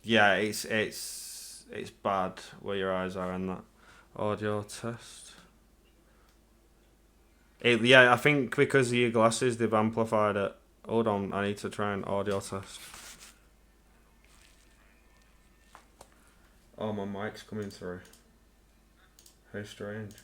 Yeah, it's bad where your eyes are in that audio test. Yeah, I think because of your glasses, they've amplified it. Hold on, I need to try an audio test. Oh, my mic's coming through. How strange.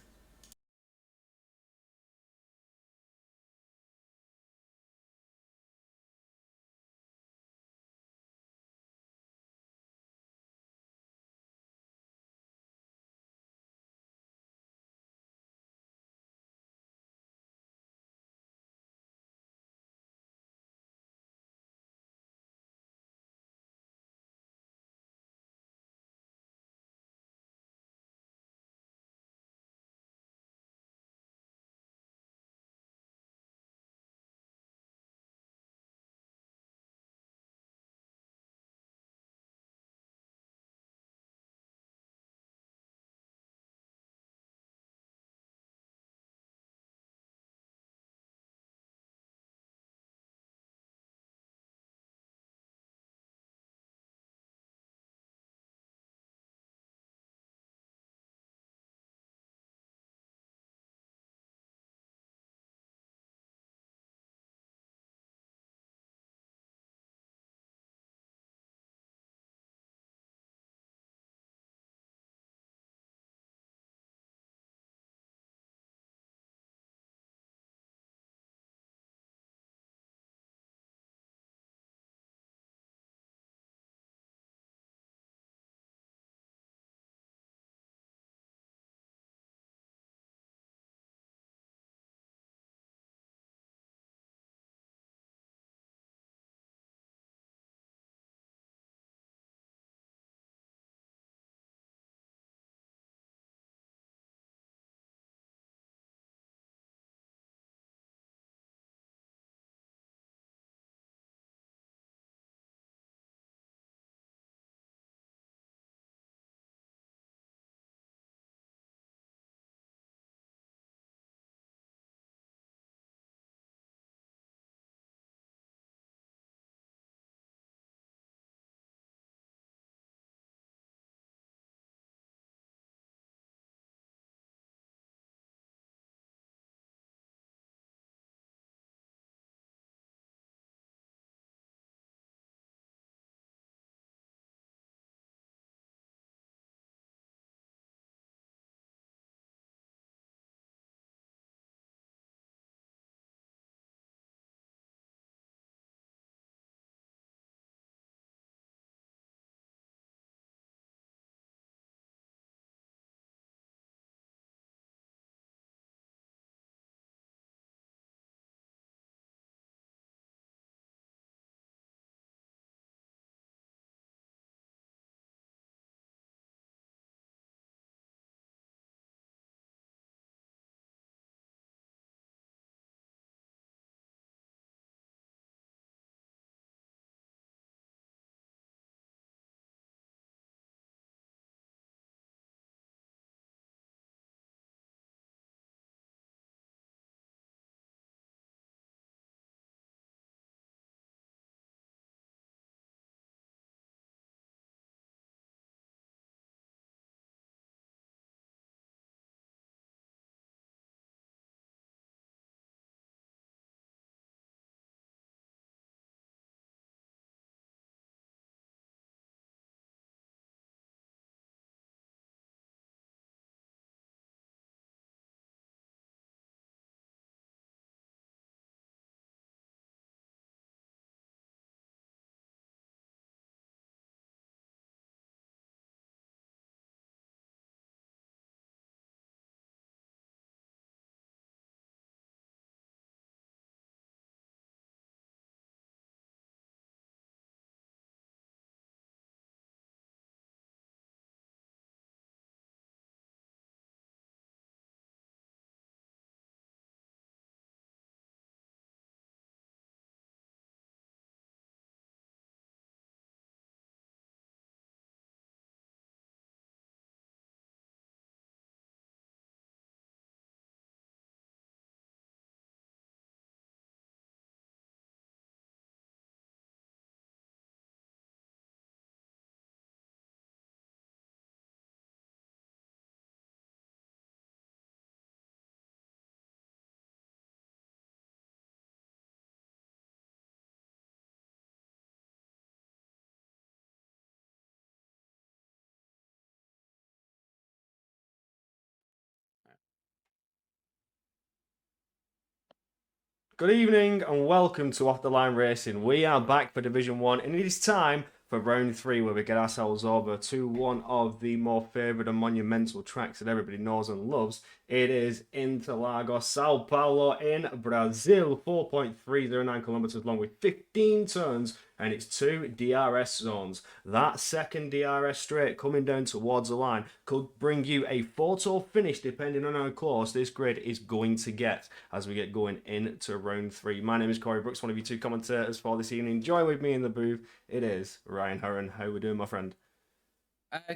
Good evening and welcome to Off the Line Racing. We are back for Division 1 and it is time for round 3 where we get ourselves over to one of the more favoured and monumental tracks that everybody knows and loves. It is Interlagos, Sao Paulo in Brazil, 4.309 kilometres long with 15 turns and it's 2 DRS zones. That second DRS straight coming down towards the line could bring you a photo finish depending on how close this grid is going to get as we get going into round 3. My name is Corey Brooks, one of you two commentators for this evening. Join with me in the booth, it is Ryan Herron. How we doing, my friend?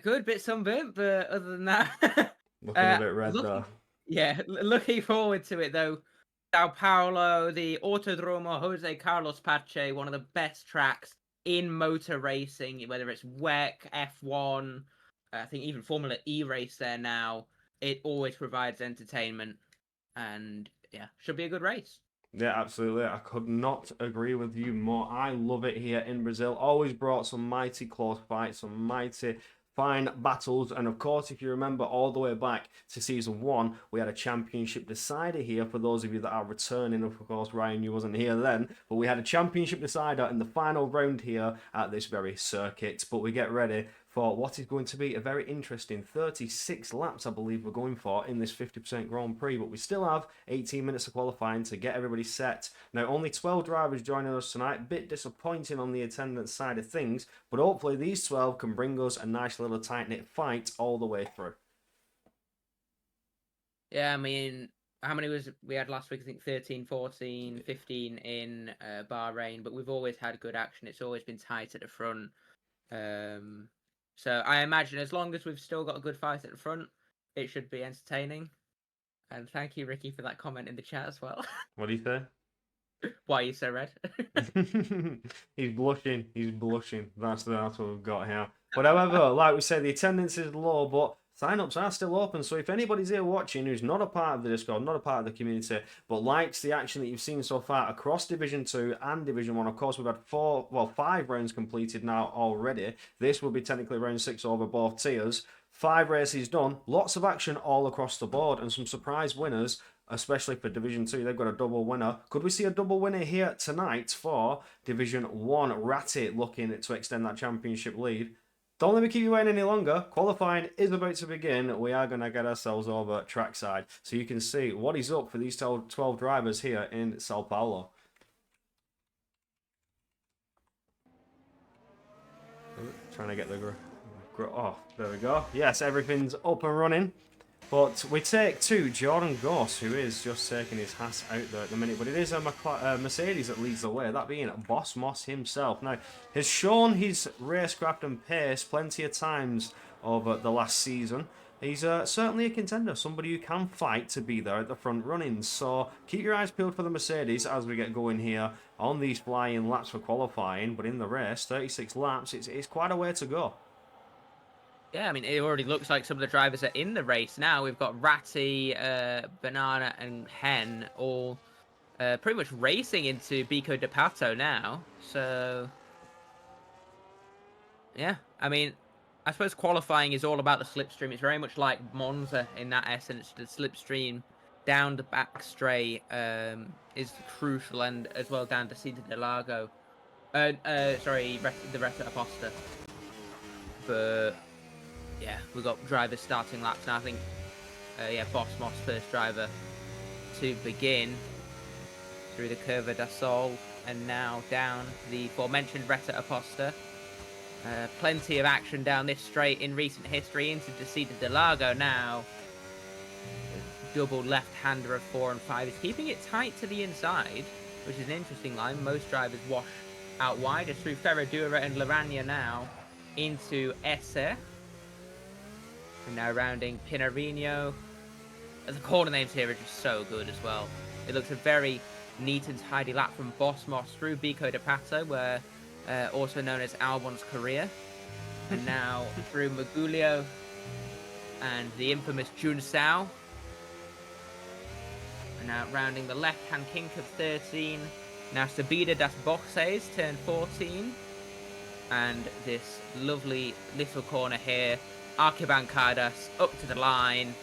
Good, bit sunburnt, but other than that, Looking a bit red though. Yeah, looking forward to it though. Sao Paulo, the Autodromo Jose Carlos Pache, one of the best tracks in motor racing, whether it's WEC, F1, I think even Formula E race there now. It always provides entertainment, and yeah, should be a good race. Yeah, absolutely. I could not agree with you more. I love it here in Brazil. Always brought some mighty close fights, some mighty fine battles. And of course, if you remember all the way back to season 1, we had a championship decider here. For those of you that are returning, of course, Ryan, you wasn't here then. But we had a championship decider in the final round here at this very circuit. But we get ready for what is going to be a very interesting 36 laps, I believe we're going for in this 50% Grand Prix. But we still have 18 minutes of qualifying to get everybody set. Now, only 12 drivers joining us tonight. Bit disappointing on the attendance side of things, but hopefully these 12 can bring us a nice little tight-knit fight all the way through. Yeah, I mean, how many was we had last week? I think 13, 14, 15 in Bahrain, but we've always had good action. It's always been tight at the front. So I imagine as long as we've still got a good fight at the front, it should be entertaining. And thank you, Ricky, for that comment in the chat as well. What do you say? Why are you so red? He's blushing. He's blushing. That's what we've got here. But however, like we said, the attendance is low, but sign-ups are still open. So if anybody's here watching who's not a part of the Discord, not a part of the community, but likes the action that you've seen so far across Division 2 and Division 1, of course, we've had 5 rounds completed now already. This will be technically round 6 over both tiers. 5 races done. Lots of action all across the board and some surprise winners, especially for Division 2. They've got a double winner. Could we see a double winner here tonight for Division 1? Ratty looking to extend that championship lead. Don't let me keep you waiting any longer. Qualifying is about to begin. We are going to get ourselves over trackside so you can see what is up for these 12 drivers here in Sao Paulo. Trying to get the... Oh, there we go. Yes, everything's up and running. But we take to Jordan Goss, who is just taking his hat out there at the minute. But it is a Mercedes that leads the way, that being Boss Moss himself. Now, has shown his racecraft and pace plenty of times over the last season. He's certainly a contender, somebody who can fight to be there at the front running. So keep your eyes peeled for the Mercedes as we get going here on these flying laps for qualifying. But in the race, 36 laps, it's quite a way to go. Yeah, I mean, it already looks like some of the drivers are in the race now. We've got Ratty, Banana, and Hen all pretty much racing into Bico de Pato now. So, yeah, I mean, I suppose qualifying is all about the slipstream. It's very much like Monza in that essence. The slipstream down the back straight is crucial, and as well down to Cita de Lago. Sorry, the Retta Aposta. But... yeah, we've got drivers starting laps now. I think, yeah, Boss Moss first driver to begin through the Curva da Sol and now down the aforementioned Retta Aposta. Plenty of action down this straight in recent history into Descida de Lago now. Double left-hander of 4 and 5 is keeping it tight to the inside, which is an interesting line. Most drivers wash out wide. It's through Ferradura and Laranja now into Esse. And now rounding Pinarino. The corner names here are just so good as well. It looks a very neat and tidy lap from Boss Moss through Bico de Pato, where also known as Albon's Korea. And now through Magulio and the infamous Junsao. And now rounding the left-hand kink of 13. Now Subida das Boxes, turn 14. And this lovely little corner here. Arquibancadas up to the line,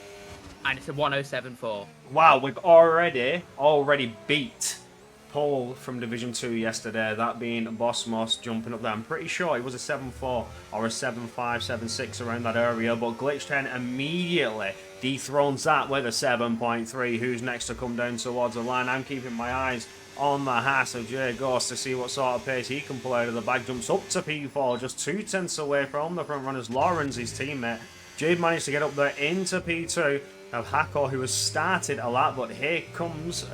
and it's a 107.4. Wow, we've already beat pole from Division 2 yesterday, that being Boss Moss jumping up there. I'm pretty sure it was a 7-4 or a 7-5, 7-6 around that area, but Glitch 10 immediately dethrones that with a 7.3. Who's next to come down towards the line? I'm keeping my eyes on the Haas of Jay Ghost to see what sort of pace he can pull out of the bag. Jumps up to P4, just 2 tenths away from the front runners. Lawrence, his teammate. Jade managed to get up there into P2 of Hakor, who has started a lap, but here comes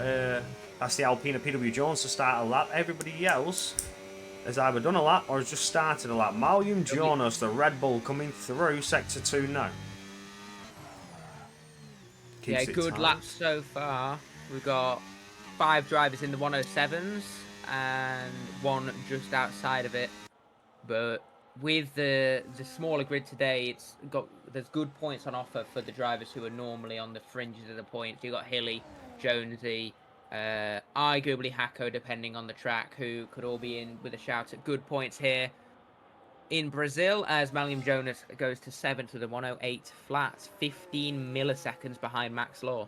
that's the Alpina PW Jones to start a lap. Everybody else has either done a lap or has just started a lap. Malium Jonas, the Red Bull, coming through Sector 2 now. Yeah, good laps so far. We've got 5 drivers in the 107s and 1 just outside of it. But with the smaller grid today, there's good points on offer for the drivers who are normally on the fringes of the points. You've got Hilly, Jonesy, arguably Hako, depending on the track, who could all be in with a shout at good points here. In Brazil, as Malium Jonas goes to 7th to the 108 flats, 15 milliseconds behind Max Law.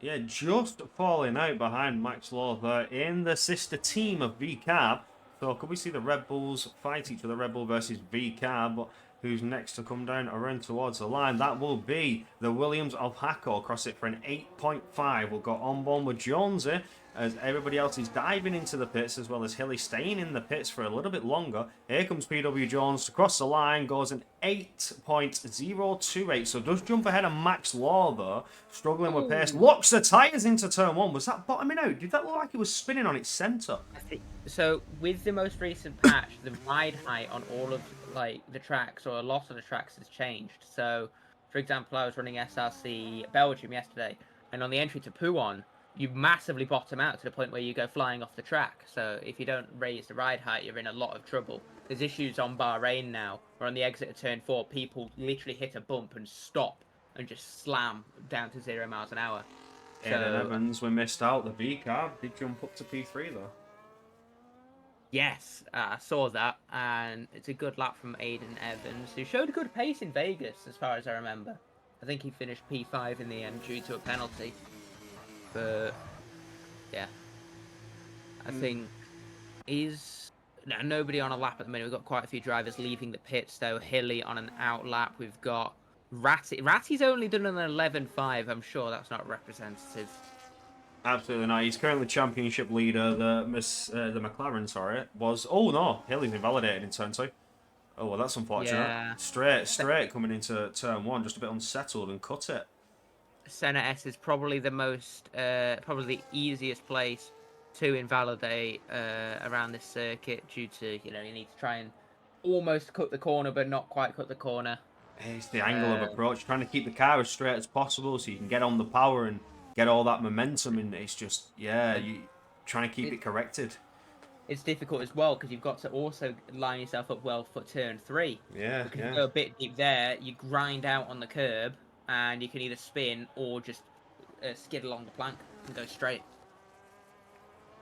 Yeah, just falling out behind Max Law there in the sister team of VCAB. So could we see the Red Bulls fight each other? Red Bull versus VCAB. Who's next to come down around towards the line? That will be the Williams of Hako. Cross it for an 8.5. We'll go on board with Jonesy as everybody else is diving into the pits, as well as Hilly staying in the pits for a little bit longer. Here comes PW Jones to cross the line, goes an 8.028. So does jump ahead of Max Law though, struggling with pace. Locks the tyres into turn 1. Was that bottoming out? Did that look like it was spinning on its centre? So with the most recent patch, the ride height on all of the tracks, or a lot of the tracks, has changed. So, for example, I was running SRC Belgium yesterday, and on the entry to Pouon, you massively bottom out to the point where you go flying off the track. So if you don't raise the ride height, you're in a lot of trouble. There's issues on Bahrain now, where on the exit of turn 4, people literally hit a bump and stop and just slam down to 0 miles an hour. Aiden Evans, we missed out. The VCAB did jump up to P3 though. Yes, I saw that, and it's a good lap from Aiden Evans, who showed a good pace in Vegas, as far as I remember. I think he finished P5 in the end due to a penalty. But, yeah. I think nobody on a lap at the minute. We've got quite a few drivers leaving the pits, though. Hilly on an out lap. We've got Ratty. Ratty's only done an 11.5. I'm sure that's not representative. Absolutely not. He's currently championship leader. The McLaren, sorry, was. Oh no, Hilly's invalidated in turn 2. Oh well, that's unfortunate. Yeah. Straight coming into turn 1, just a bit unsettled and cut it. Senna S is probably the most, probably the easiest place to invalidate around this circuit, due to you need to try and almost cut the corner but not quite cut the corner. It's the angle of approach, trying to keep the car as straight as possible so you can get on the power and get all that momentum, and it's just, you trying to keep it corrected. It's difficult as well because you've got to also line yourself up well for turn 3. Yeah, because you go a bit deep there, you grind out on the curb, and you can either spin or just skid along the plank and go straight.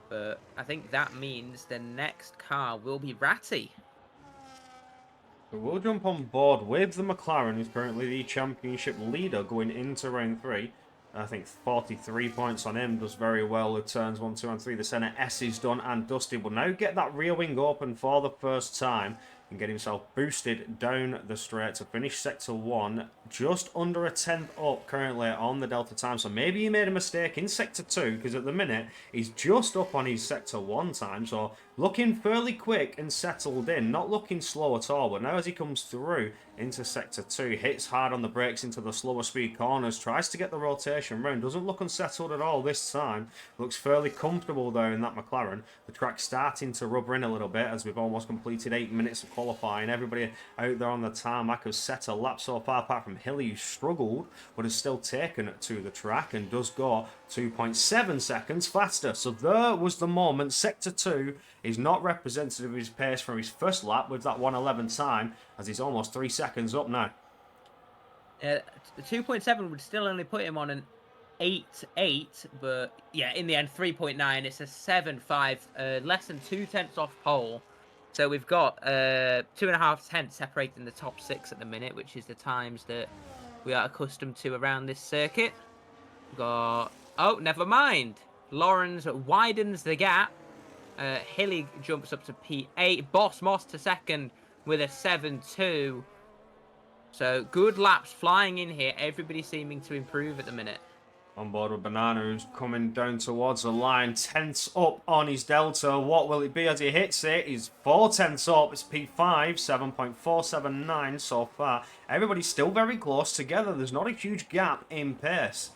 But I think that means the next car will be Ratty. So we'll jump on board with the McLaren, who's currently the championship leader going into round 3. I think 43 points on him, does very well with turns 1, 2 and 3. The Senna S is done and dusted. Will now get that rear wing open for the first time and get himself boosted down the straight to finish sector 1, just under a 10th up currently on the Delta time. So maybe he made a mistake in sector 2, because at the minute he's just up on his sector 1 time, so looking fairly quick and settled in, not looking slow at all. But now as he comes through into sector 2, hits hard on the brakes into the slower speed corners, tries to get the rotation round, doesn't look unsettled at all this time, looks fairly comfortable though in that McLaren. The track's starting to rubber in a little bit as we've almost completed 8 minutes of qualifying. Everybody out there on the tarmac has set a lap so far, apart from Hilly, who struggled but has still taken it to the track and does go 2.7 seconds faster. So there was the moment. Sector 2 is not representative of his pace from his first lap with that 1:11 time, as he's almost 3 seconds up now. 2.7 would still only put him on an 8.8, but yeah, in the end 3.9. It's a 7.5, less than 2 tenths off pole. So we've got 2.5 tenths separating the top 6 at the minute, which is the times that we are accustomed to around this circuit. We've got, oh, never mind. Lawrence widens the gap. Hilly jumps up to P8. Boss Moss to second with a 7-2. So good laps flying in here. Everybody seeming to improve at the minute. On board with Banana, who's coming down towards the line, tenths up on his delta. What will it be as he hits it? He's 4 tenths up. It's P5, 7.479 so far. Everybody's still very close together. There's not a huge gap in pace.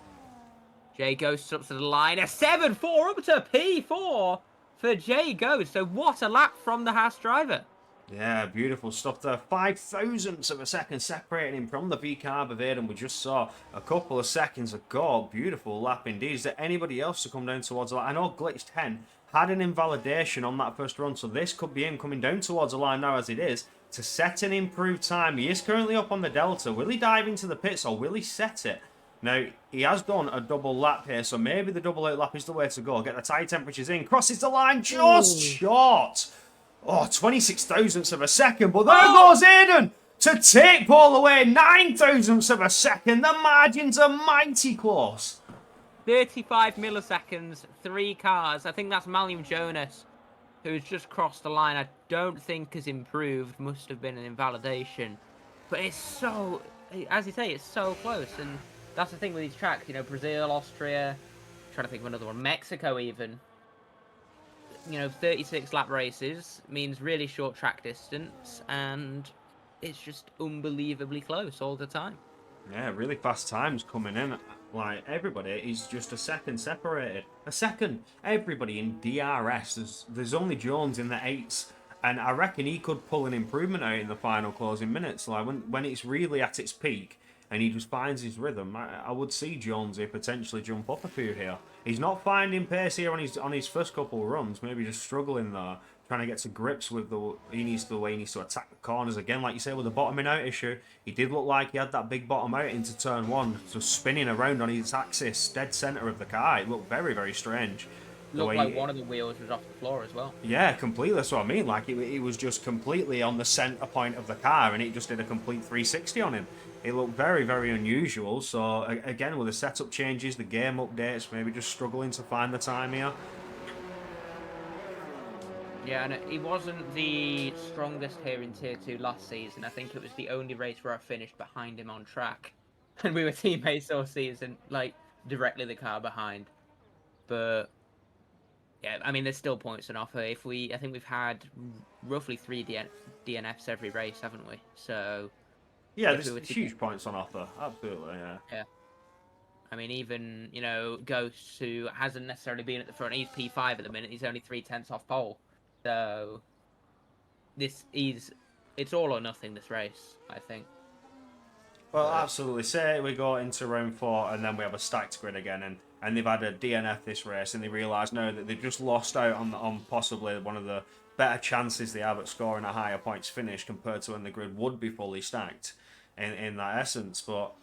Jay Ghost up to the line. A 7-4 up to P4 for Jay Ghost. So what a lap from the Haas driver. Yeah, beautiful stuff there. 5 thousandths of a second separating him from the V-Carb of Aiden we just saw a couple of seconds ago. Beautiful lap indeed. Is there anybody else to come down towards the line? I know Glitch 10 had an invalidation on that first run, so this could be him coming down towards the line now as it is to set an improved time. He is currently up on the Delta. Will he dive into the pits or will he set it? Now, he has done a double lap here, so maybe the double 8 lap is the way to go. Get the tyre temperatures in. Crosses the line just short. Oh, 26 thousandths of a second, but there goes Aiden to take pole away. 9 thousandths of a second. The margins are mighty close. 35 milliseconds, 3 cars. I think that's Malium Jonas, who's just crossed the line. I don't think has improved. Must have been an invalidation. But it's so, as you say, it's so close. And that's the thing with these tracks, you know, Brazil, Austria, trying to think of another one, Mexico even. You know, 36 lap races means really short track distance, and it's just unbelievably close all the time. Yeah, really fast times coming in. Like, everybody is just a second separated. A second. Everybody in DRS. There's only Jones in the 8s. And I reckon he could pull an improvement out in the final closing minutes. Like, when it's really at its peak and he just finds his rhythm, I would see Jonesy potentially jump up a few here. He's not finding pace here on his first couple of runs. Maybe just struggling there, trying to get to grips with the way he needs to attack the corners again. Like you say, with the bottoming out issue, he did look like he had that big bottom out into turn 1, just spinning around on his axis, dead center of the car. It looked very, very strange. Looked like one of the wheels was off the floor as well. Yeah, completely. That's what I mean. Like, it was just completely on the center point of the car, and it just did a complete 360 on him. It looked very, very unusual. So, again, with the setup changes, the game updates, maybe just struggling to find the time here. Yeah, and he wasn't the strongest here in Tier 2 last season. I think it was the only race where I finished behind him on track. And we were teammates all season, like, directly the car behind. But, yeah, I mean, there's still points on offer. I think we've had roughly 3 DNFs every race, haven't we? So... Yeah, there's huge points on offer. Absolutely, yeah. Yeah. I mean, even, you know, Ghost, who hasn't necessarily been at the front, he's P5 at the minute. He's only 3 tenths off pole. So, it's all or nothing, this race, I think. Well, absolutely. Say we go into round 4 and then we have a stacked grid again, and they've had a DNF this race, and they realise now that they've just lost out on possibly one of the better chances they have at scoring a higher points finish compared to when the grid would be fully stacked in that essence. But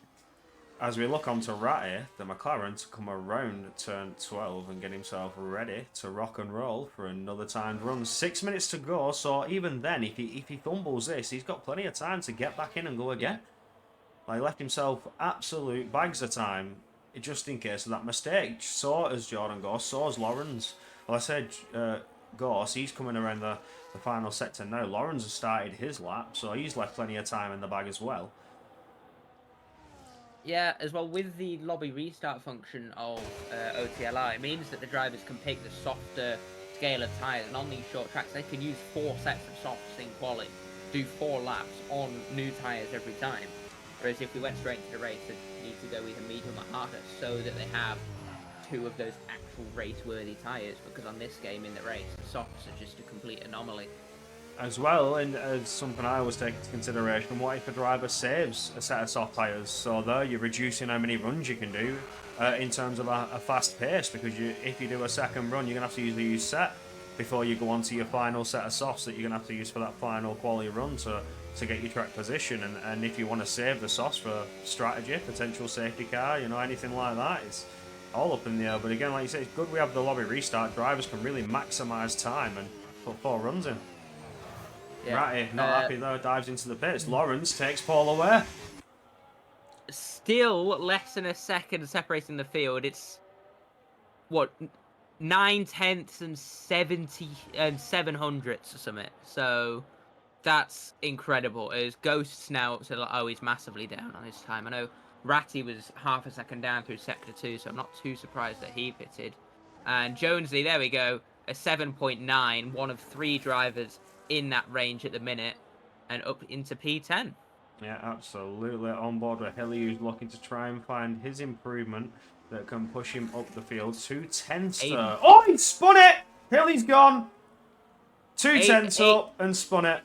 as we look onto Ratty, the McLaren, to come around turn 12 and get himself ready to rock and roll for another timed run. 6 minutes to go, so even then, if he fumbles this, he's got plenty of time to get back in and go again. Like, left himself absolute bags of time just in case of that mistake. So has Jordan Goss, so has Lawrence. Well, I said Goss, he's coming around the final sector now. Lawrence has started his lap, so he's left plenty of time in the bag as well. Yeah, as well, with the lobby restart function of OTLR, it means that the drivers can pick the softer scale of tyres, and on these short tracks, they can use 4 sets of softs in quali, do 4 laps on new tyres every time. Whereas if we went straight into the race, they'd need to go either medium or harder, so that they have 2 of those actual race-worthy tyres, because on this game in the race, the softs are just a complete anomaly. As well, and as something I always take into consideration, what if a driver saves a set of soft tyres? So there, you're reducing how many runs you can do in terms of a fast pace, because if you do a second run, you're going to have to usually use set before you go on to your final set of softs that you're going to have to use for that final quality run to get your track position. And if you want to save the softs for strategy, potential safety car, you know, anything like that, it's all up in the air. But again, like you say, it's good we have the lobby restart. Drivers can really maximise time and put 4 runs in. Yeah. Ratty, not happy though, dives into the pits. Lawrence takes pole away. Still less than a second separating the field. It's, what, 9/10 and 70 and 700ths or something. So that's incredible. As Ghost's now up to, oh, he's massively down on his time. I know Ratty was half a second down through sector 2, so I'm not too surprised that he pitted. And Jonesy, there we go, a 7.9, one of 3 drivers in that range at the minute, and up into P10. Yeah, absolutely. On board with Hilly, who's looking to try and find his improvement that can push him up the field. 2/10. Aiden. Oh, he spun it! Hilly's gone. 2/10 Aiden, up and spun it.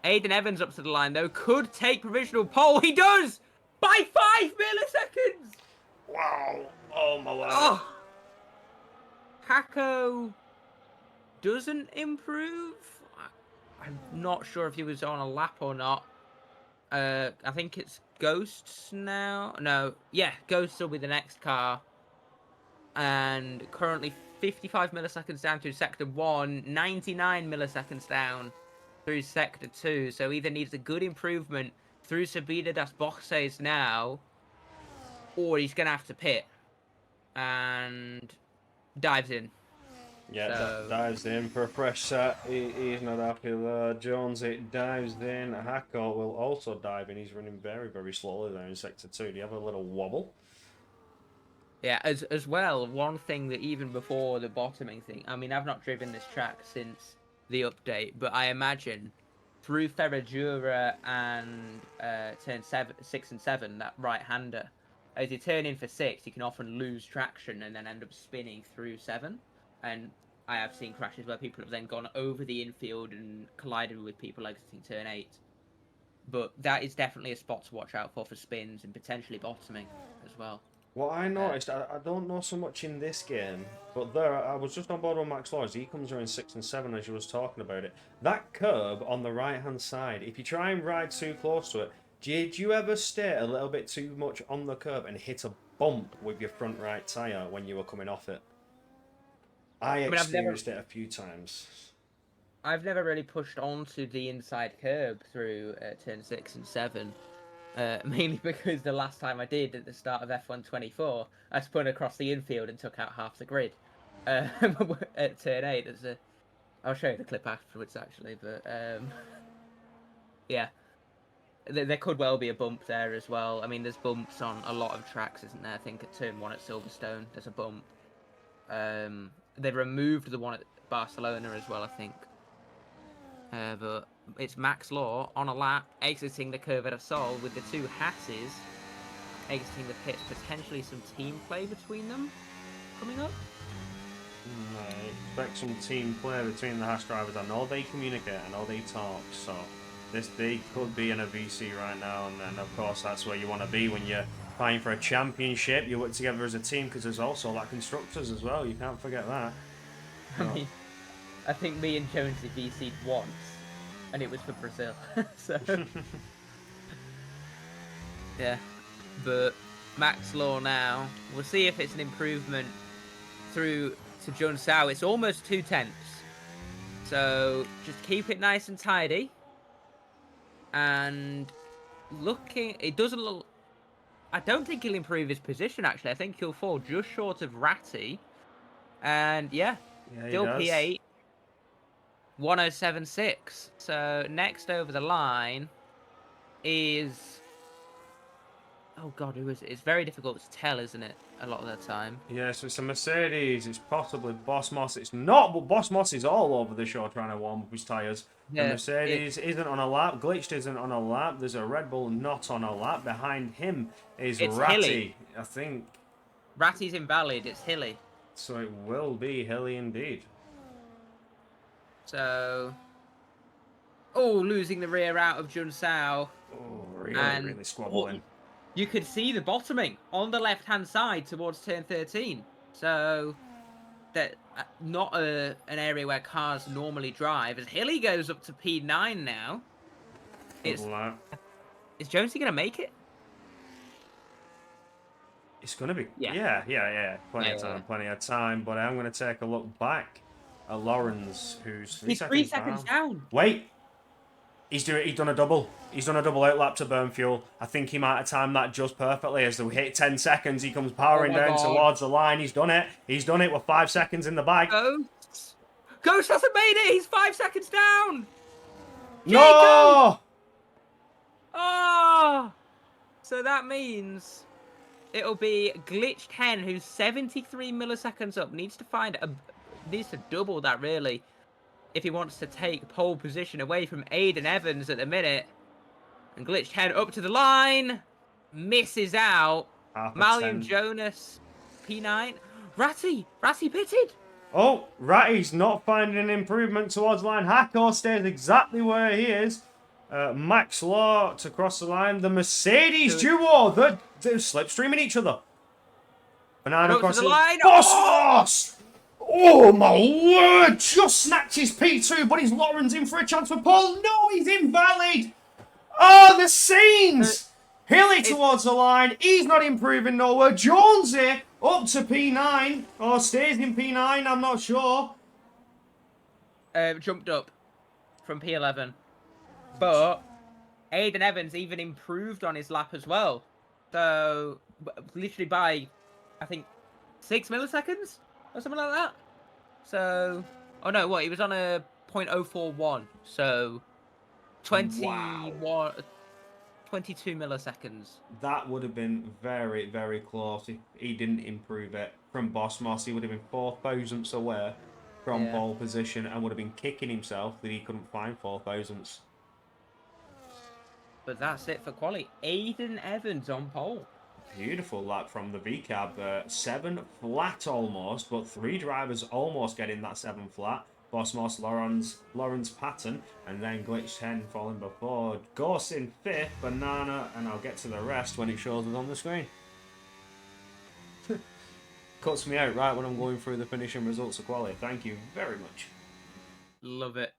Aiden Evans up to the line, though, could take provisional pole. He does! By 5 milliseconds! Wow. Oh, my word. Oh! Paco doesn't improve. I'm not sure if he was on a lap or not. I think it's Ghosts now. No, yeah, Ghosts will be the next car. And currently 55 milliseconds down through Sector 1, 99 milliseconds down through Sector 2. So either needs a good improvement through Sabina das Boxes now, or he's going to have to pit. And dives in. Yeah, So... dives in for a fresh set. He's not happy there. Jones, it dives in. Hacko will also dive in. He's running very, very slowly there in Sector 2. Do you have a little wobble? Yeah, as well, one thing that even before the bottoming thing, I mean, I've not driven this track since the update, but I imagine through Ferradura and turn 6 and 7, that right-hander, as you turn in for 6, you can often lose traction and then end up spinning through 7. And I have seen crashes where people have then gone over the infield and collided with people exiting turn 8. But that is definitely a spot to watch out for spins and potentially bottoming as well. What I noticed, I don't know so much in this game, but there, I was just on board with Max Laws. He comes around 6 and 7 as you was talking about it. That curb on the right-hand side, if you try and ride too close to it, did you ever stay a little bit too much on the curb and hit a bump with your front right tyre when you were coming off it? I experienced it a few times. I've never really pushed onto the inside curb through turn 6 and 7. Mainly because the last time I did at the start of F124, I spun across the infield and took out half the grid. At turn 8, I'll show you the clip afterwards, actually. But yeah, there could well be a bump there as well. I mean, there's bumps on a lot of tracks, isn't there? I think at turn 1 at Silverstone, there's a bump. They've removed the one at Barcelona as well, I think. But it's Max Law on a lap, exiting the curve at a Sol with the 2 Hasses exiting the pits. Potentially some team play between them coming up. I expect some team play between the Haas drivers. I know they communicate, I know they talk, so they could be in a VC right now, and then of course that's where you want to be when you're fighting for a championship. You work together as a team because there's also like constructors as well. You can't forget that. I mean, I think me and Jonesy VC'd once, and it was for Brazil. So yeah, but Max Law now. We'll see if it's an improvement through to Jun Sao. It's almost 2/10, so just keep it nice and tidy. And it doesn't look. I don't think he'll improve his position. Actually, I think he'll fall just short of Ratty. And yeah, still P8, 1076. So next over the line is. Oh God, who is it? It's very difficult to tell, isn't it? A lot of the time. Yeah, so it's a Mercedes, it's possibly Boss Moss. It's not, but Boss Moss is all over the show trying to warm up his tyres. Yeah, the Mercedes isn't on a lap, Glitched isn't on a lap, there's a Red Bull not on a lap. Behind him is Ratty, Hilly. I think. Ratty's invalid, it's Hilly. So it will be Hilly indeed. So... Oh, losing the rear out of Jun Sao. Oh, really squabbling. You could see the bottoming on the left-hand side towards turn 13. So, that not an area where cars normally drive. As Hilly goes up to P9 now. Is Jonesy going to make it? It's going to be. Yeah. Plenty of time. But I'm going to take a look back at Lawrence, who's 3 He's seconds 3 seconds down. Wait. He's done a double. He's done a double out lap to burn fuel. I think he might have timed that just perfectly. As we hit 10 seconds, he comes powering Oh my down God. towards the line. He's done it. He's done it with 5 seconds in the bag. Ghost. Ghost hasn't made it. He's 5 seconds down. Jacob. No! Oh. So that means it'll be Glitch 10, who's 73 milliseconds up. Needs to double that really, if he wants to take pole position away from Aiden Evans at the minute. And Glitch 10 up to the line, misses out. Half a Malium 10. Jonas, P9. Ratty pitted. Oh, Ratty's not finding an improvement towards line. Hako stays exactly where he is. Max Law to cross the line. The Mercedes duo, they're slipstreaming each other. Banana Up to the crossing. line. Boss! Oh my word! Just snatched his P2, but he's Lauren's in for a chance for Paul. No, he's invalid. Oh, the scenes! Hilly towards the line. He's not improving nowhere. Jonesy up to P9. Or stays in P9, I'm not sure. Jumped up from P11. But Aiden Evans even improved on his lap as well. So, literally by, I think, 6 milliseconds or something like that. So, oh no, what? He was on a 0.041. So, 22 milliseconds. That would have been very, very close if he didn't improve it. From Boss Moss, he would have been 4 thousandths away from pole position and would have been kicking himself that he couldn't find 4 thousandths. But that's it for quali. Aiden Evans on pole. Beautiful lap from the VCAB. 7 flat almost, but 3 drivers almost getting that 7 flat. Boss Moss, Lawrence Patton, and then Glitch 10 falling before. Ghost in 5th, Banana, and I'll get to the rest when it shows us on the screen. Cuts me out right when I'm going through the finishing results of quali. Thank you very much. Love it.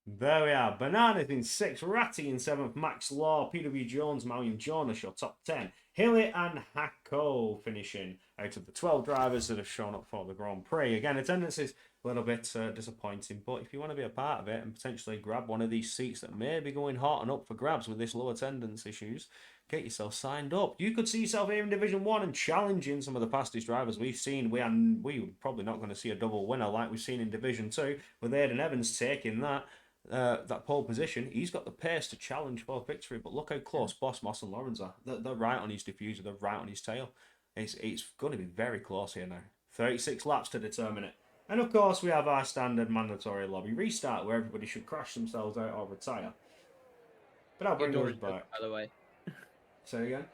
There we are. Bananas in 6th, Ratty in 7th, Max Law, PW Jones, Malian Jonas, your top 10. Hilly and Hako finishing out of the 12 drivers that have shown up for the Grand Prix. Again, attendance is a little bit disappointing, but if you want to be a part of it and potentially grab one of these seats that may be going hot and up for grabs with this low attendance issues, get yourself signed up. You could see yourself here in Division 1 and challenging some of the fastest drivers we've seen. We're probably not going to see a double winner like we've seen in Division 2, with Aiden Evans taking that pole position. He's got the pace to challenge for victory, but look how close Boss Moss and Lawrence are. They're right on his diffuser, they're right on his tail. It's going to be very close here now. 36 laps to determine it. And of course we have our standard mandatory lobby restart where everybody should crash themselves out or retire. But I'll bring those back. By the way. Say again?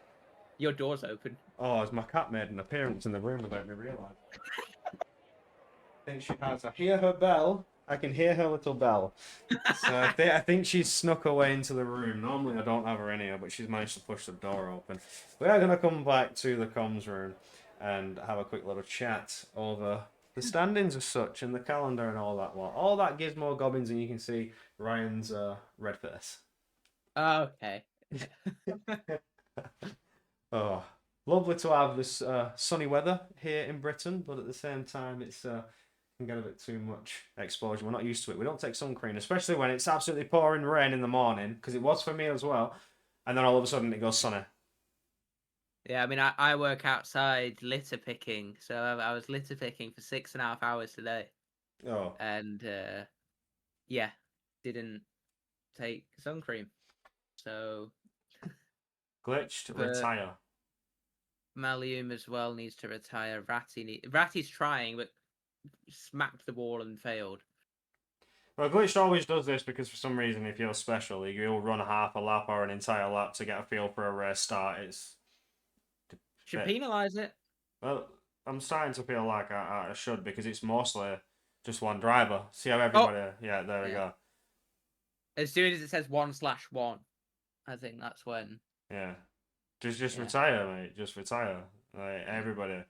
Your door's open. Oh, has my cat made an appearance in the room without me realising? I think she has. I hear her bell. I can hear her little bell. So I think she's snuck away into the room. Normally I don't have her in here, but she's managed to push the door open. We are going to come back to the comms room and have a quick little chat over the standings as such and the calendar and all that lot. All that gizmo gobbins, and you can see Ryan's red face. Okay. Oh, lovely to have this sunny weather here in Britain, but at the same time it's can get a bit too much exposure. We're not used to it. We don't take sun cream, especially when it's absolutely pouring rain in the morning, because it was for me as well, and then all of a sudden it goes sunny. Yeah, I mean, I work outside litter picking, so I was litter picking for 6.5 hours today. Oh. And, yeah, didn't take sun cream. So... Glitched, retire. Malium as well needs to retire. Ratty's trying, but smacked the wall and failed. Well, Glitched always does this because for some reason he feels special. He'll run half a lap or an entire lap to get a feel for a race start. Should penalise it. Well, I'm starting to feel like I should, because it's mostly just one driver. See how everybody... Oh. Yeah, there we go. As soon as it says 1/1, I think that's when... Yeah. Just retire, mate. Just retire. Like, everybody.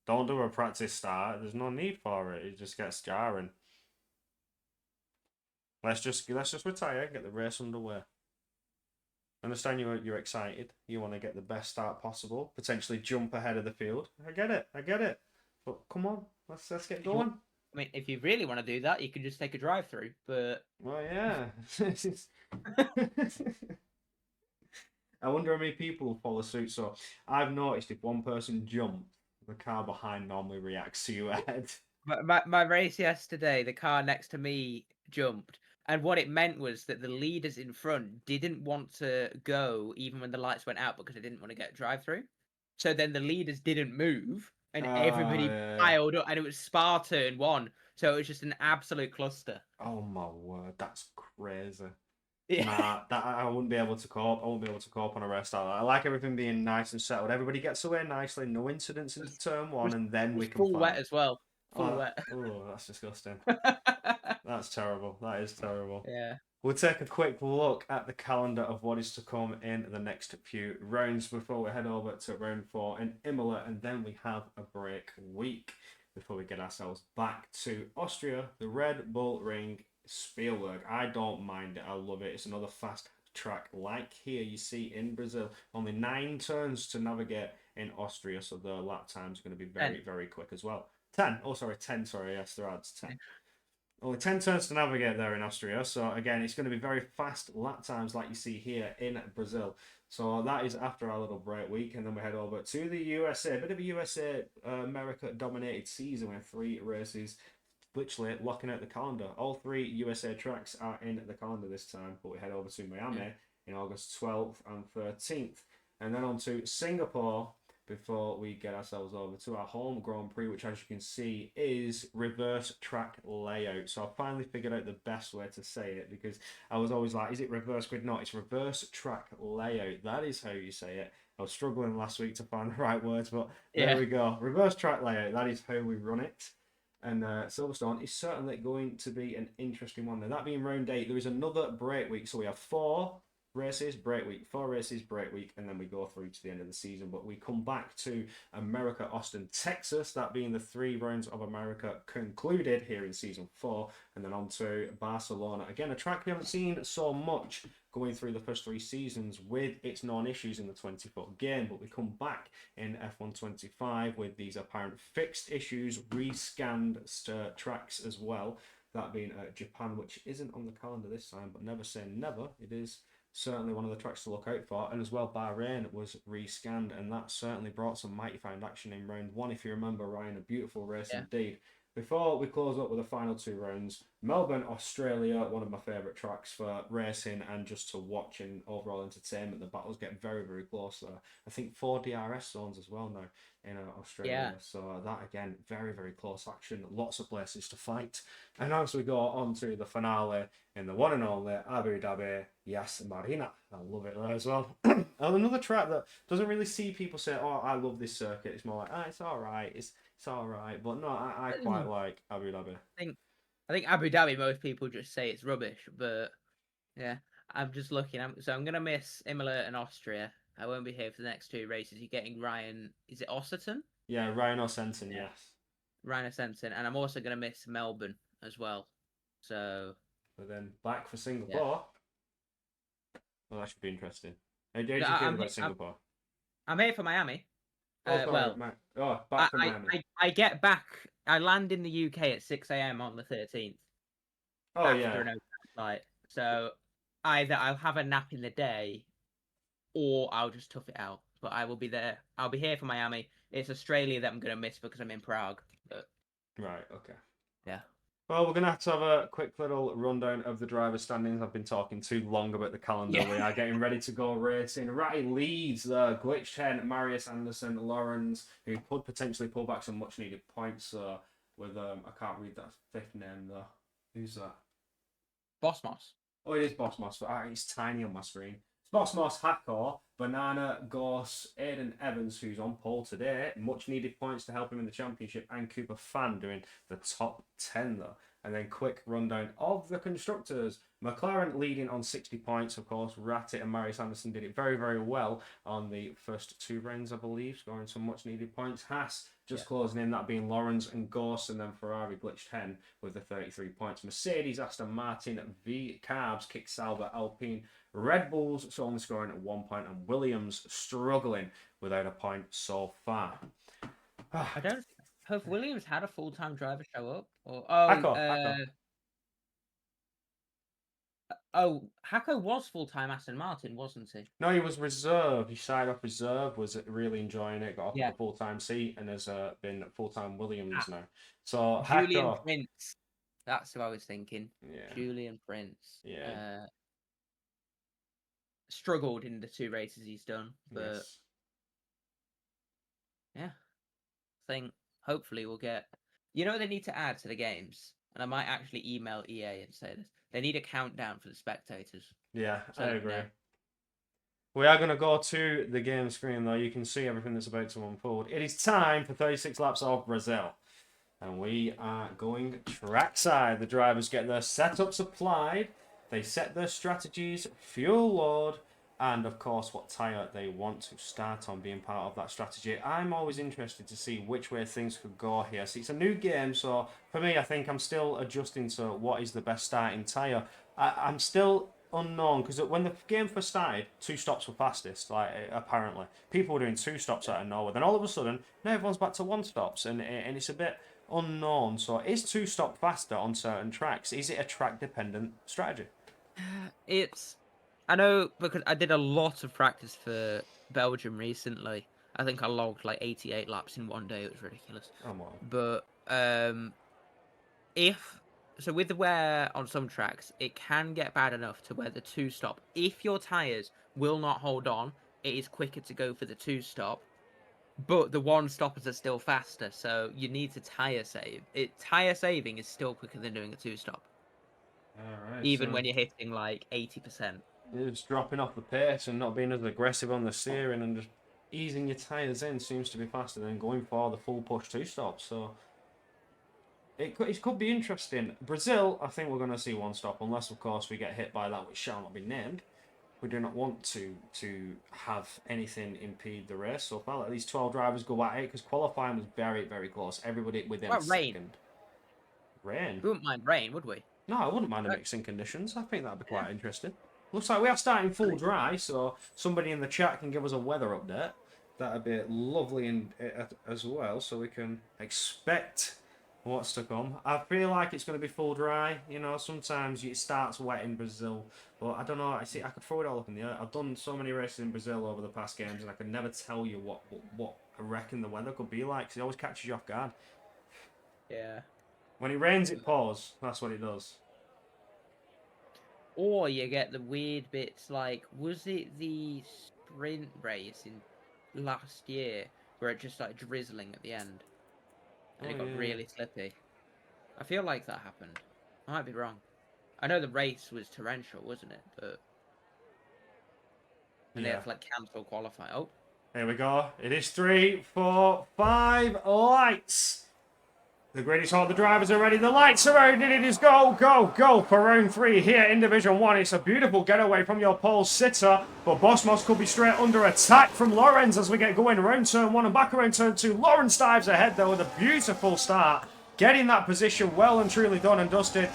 Don't do a practice start. There's no need for it. It just gets jarring. Let's just retire, get the race underway. I understand you're excited. You want to get the best start possible. Potentially jump ahead of the field. I get it. But come on, let's get going. I mean, if you really want to do that, you can just take a drive-through. But Well, yeah. I wonder how many people will follow suit. So I've noticed if one person jumps, the car behind normally reacts to you ahead. my race yesterday, the car next to me jumped, and what it meant was that the leaders in front didn't want to go even when the lights went out because they didn't want to get a drive-through. So then the leaders didn't move, and everybody Yeah. piled up, and it was Spa turn one, so it was just an absolute cluster. Oh my word, that's crazy. Yeah, Nah, that I wouldn't be able to cope. I wouldn't be able to cope on a rest style. I like everything being nice and settled. Everybody gets away nicely, no incidents it into was, turn it one, was, and then it was we can full wet fight. as well, full Oh, wet. that's disgusting. That's terrible. That is terrible. Yeah, We'll take a quick look at the calendar of what is to come in the next few rounds before we head over to round 4 in Imola, and then we have a break week before we get ourselves back to Austria, the Red Bull Ring Spielberg. I don't mind it. I love it. It's another fast track like here you see in Brazil. Only 9 turns to navigate in Austria, so the lap times are going to be and very, very quick as well. 10. Oh, sorry, 10. Sorry, yes, there are 10. Only 10 turns to navigate there in Austria. So, again, it's going to be very fast lap times like you see here in Brazil. So, that is after our little break week. And then we head over to the USA. A bit of a USA America dominated season with 3 races literally locking out the calendar. All 3 USA tracks are in the calendar this time. But we head over to yeah, Miami in August 12th and 13th. And then on to Singapore before we get ourselves over to our home Grand Prix, which, as you can see, is reverse track layout. So I finally figured out the best way to say it, because I was always like, is it reverse grid? No, it's reverse track layout. That is how you say it. I was struggling last week to find the right words, but there yeah, we go. Reverse track layout. That is how we run it. And Silverstone is certainly going to be an interesting one. Now, that being round 8, there is another break week. So we have 4 races, break week, 4 races, break week, and then we go through to the end of the season. But we come back to America, Austin, Texas, that being the 3 rounds of America concluded here in season 4, and then on to Barcelona. Again, a track we haven't seen so much going through the first 3 seasons with its non-issues in the 20-foot game, but we come back in F125 with these apparent fixed issues, rescanned tracks as well. That being Japan, which isn't on the calendar this time, but never say never. It is certainly one of the tracks to look out for. And as well, Bahrain was rescanned, and that certainly brought some mighty fine action in round 1. If you remember, Ryan, a beautiful race yeah, indeed. Before we close up with the final 2 rounds, Melbourne, Australia, one of my favourite tracks for racing and just to watch and overall entertainment. The battles get very, very close there. I think 4 DRS zones as well now in Australia. yeah. So that, again, very, very close action. Lots of places to fight. And as we go on to the finale in the one and only Abu Dhabi, Yas Marina. I love it there as well. And another track that doesn't really see people say, oh, I love this circuit. It's more like, it's all right. It's all right. But no, I quite like Abu Dhabi. think I think Abu Dhabi, most people just say it's rubbish, but yeah, I'm just looking. So I'm gonna miss Imola and Austria. I won't be here for the next 2 races. You're getting Ryan. Is it Osserton? Yeah, Rhino Senton, Yeah, yes. Ryan Simpson, and I'm also gonna miss Melbourne as well. So But then back for yeah, Singapore. Well, that should be interesting. How do you no, feel about Singapore? I'm here for Miami. Oh, sorry, Well, Mike. Oh, back from Miami. I get back. I land in the UK at 6 a.m. on the 13th Oh, after yeah. an overnight flight. So either I'll have a nap in the day or I'll just tough it out. But I will be there. I'll be here for Miami. It's Australia that I'm going to miss because I'm in Prague. But Right, okay. yeah. Well, we're going to have a quick little rundown of the driver standings. I've been talking too long about the calendar. Yeah. We are getting ready to go racing. Ratty leads the Glitch 10, Marius Anderson, Lawrence, who could potentially pull back some much needed points with, I can't read that 5th name though. Who's that? Bosmos. Oh, it is Boss Moss. It's tiny on my screen. It's Boss Moss, Hackor, Banana, Gorse, Aiden Evans, who's on pole today. Much needed points to help him in the championship. And Cooper Fan doing the top 10, though. And then quick rundown of the constructors. McLaren leading on 60 points, of course. Rattit and Marius Anderson did it very, very well on the first 2 rounds, I believe, scoring some much needed points. Haas just closing in, that being Lawrence and Gorse, and then Ferrari Glitch 10 with the 33 points. Mercedes, Aston Martin, V Carbs, Kick Sauber, Alpine, Red Bulls so only scoring at 1 point, and Williams struggling without a point so far. I don't. Have Williams had a full-time driver show up? Or Hako. Hako was full-time Aston Martin, wasn't he? No, he was reserve. He started off reserve, was really enjoying it, got offered Yeah. the full time seat, and has been full time Williams Ah, now. So Julian Hako, Prince. That's who I was thinking. yeah, Julian Prince. yeah, Struggled in the 2 races he's done, but yes, yeah, I think hopefully we'll get. You know what they need to add to the games, and I might actually email EA and say this. They need a countdown for the spectators. yeah, So I that agree. know. We are going to go to the game screen though. You can see everything that's about to unfold. It is time for 36 laps of Brazil. And we are going trackside. The drivers get their setups applied. They set their strategies, fuel load, and of course what tyre they want to start on being part of that strategy. I'm always interested to see which way things could go here. See, it's a new game, so for me, I think I'm still adjusting to what is the best starting tyre. I'm still unknown because when the game first started, 2 stops were fastest. Like apparently, people were doing 2 stops out of nowhere. Then all of a sudden, now everyone's back to 1 stops, and it's a bit unknown. So is 2 stop faster on certain tracks? Is it a track dependent strategy? It's. I know because I did a lot of practice for Belgium recently. I think I logged like 88 laps in one day. It was ridiculous. Oh well. But if so, with the wear on some tracks, it can get bad enough to where the 2 stop. If your tires will not hold on, it is quicker to go for the 2 stop. But the 1 stoppers are still faster, so you need to tire save. Tire saving is still quicker than doing a 2 stop, All right. even So when you're hitting like 80%. it's dropping off the pace and not being as aggressive on the steering and just easing your tyres in seems to be faster than going for the full push 2 stops. So it could be interesting. Brazil, I think we're going to see 1 stop, unless of course we get hit by that which shall not be named. We do not want to have anything impede the race. So if I let these 12 drivers go at it, because qualifying was very, very close. Everybody within a What rain? second. Rain? We wouldn't mind rain, would we? No, I wouldn't mind a mixing conditions. I think that'd be quite interesting. Looks like we are starting full dry, so somebody in the chat can give us a weather update. That'd be lovely as well, so we can expect what's to come. I feel like it's going to be full dry. You know, sometimes it starts wet in Brazil, but I don't know. I could throw it all up in the air. I've done so many races in Brazil over the past games, and I could never tell you what I reckon the weather could be like, because it always catches you off guard. Yeah. When it rains, it pours. That's what it does. Or you get the weird bits like, was it the sprint race in last year where it just started drizzling at the end? And it got really slippy. I feel like that happened. I might be wrong. I know the race was torrential, wasn't it? But and they had to like cancel qualifying. Oh, here we go. It is 3, 4, 5 lights. The grid is hot. The drivers are ready. The lights are ready. It is go, go, go for round 3 here in Division 1. It's a beautiful getaway from your pole sitter, but Bosmos could be straight under attack from Lorenz as we get going around turn 1 and back around turn 2. Lorenz dives ahead though with a beautiful start, getting that position well and truly done and dusted.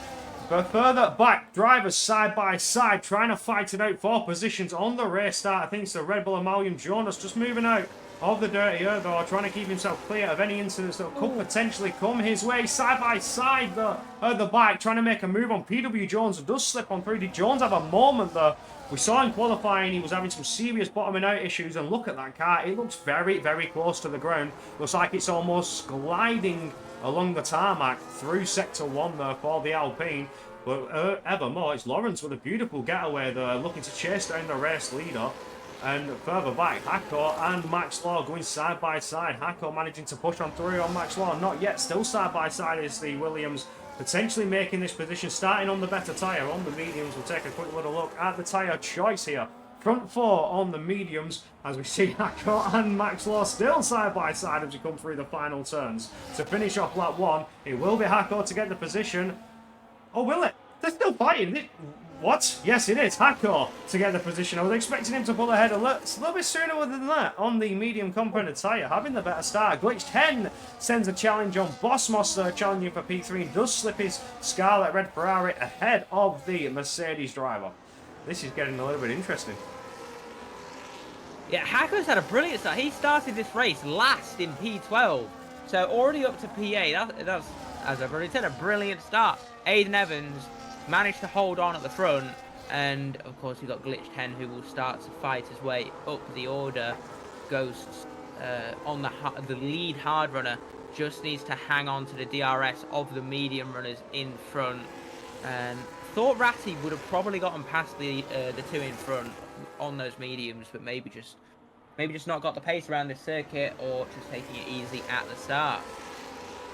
But further back, drivers side by side trying to fight it out for positions on the race start. I think it's the Red Bull Amalgam Jonas just moving out of the dirty earth, though, trying to keep himself clear of any incidents that could potentially come his way. Side by side, at the back, trying to make a move on PW Jones, who does slip on through. Did Jones have a moment, though? We saw in qualifying, he was having some serious bottoming out issues, and look at that car. It looks very, very close to the ground. Looks like it's almost gliding along the tarmac through Sector 1 there for the Alpine. But evermore, it's Lawrence with a beautiful getaway there, looking to chase down the race leader. And further back, Hako and Max Law going side by side. Hako managing to push on through on Max Law. Not yet. Still side by side is the Williams. Potentially making this position. Starting on the better tyre. On the mediums. We'll take a quick little look at the tyre choice here. Front 4 on the mediums. As we see Hako and Max Law still side by side as we come through the final turns. To finish off lap 1, it will be Hako to get the position. Oh, will it? They're still fighting. What? Yes, it is. Hako to get the position. I was expecting him to pull ahead a little bit sooner than that on the medium compounded tyre, having the better start. Glitch 10 sends a challenge on Bosmos, challenging for P3, and does slip his Scarlet Red Ferrari ahead of the Mercedes driver. This is getting a little bit interesting. yeah, Hako's had a brilliant start. He started this race last in P12. So already up to P8. That's, as I've already said, a brilliant start. Aiden Evans managed to hold on at the front. And, of course, you've got Glitch 10, who will start to fight his way up the order. Ghosts on the lead hard runner just needs to hang on to the DRS of the medium runners in front. And thought Ratty would have probably gotten past the two in front on those mediums, but maybe just not got the pace around this circuit, or just taking it easy at the start.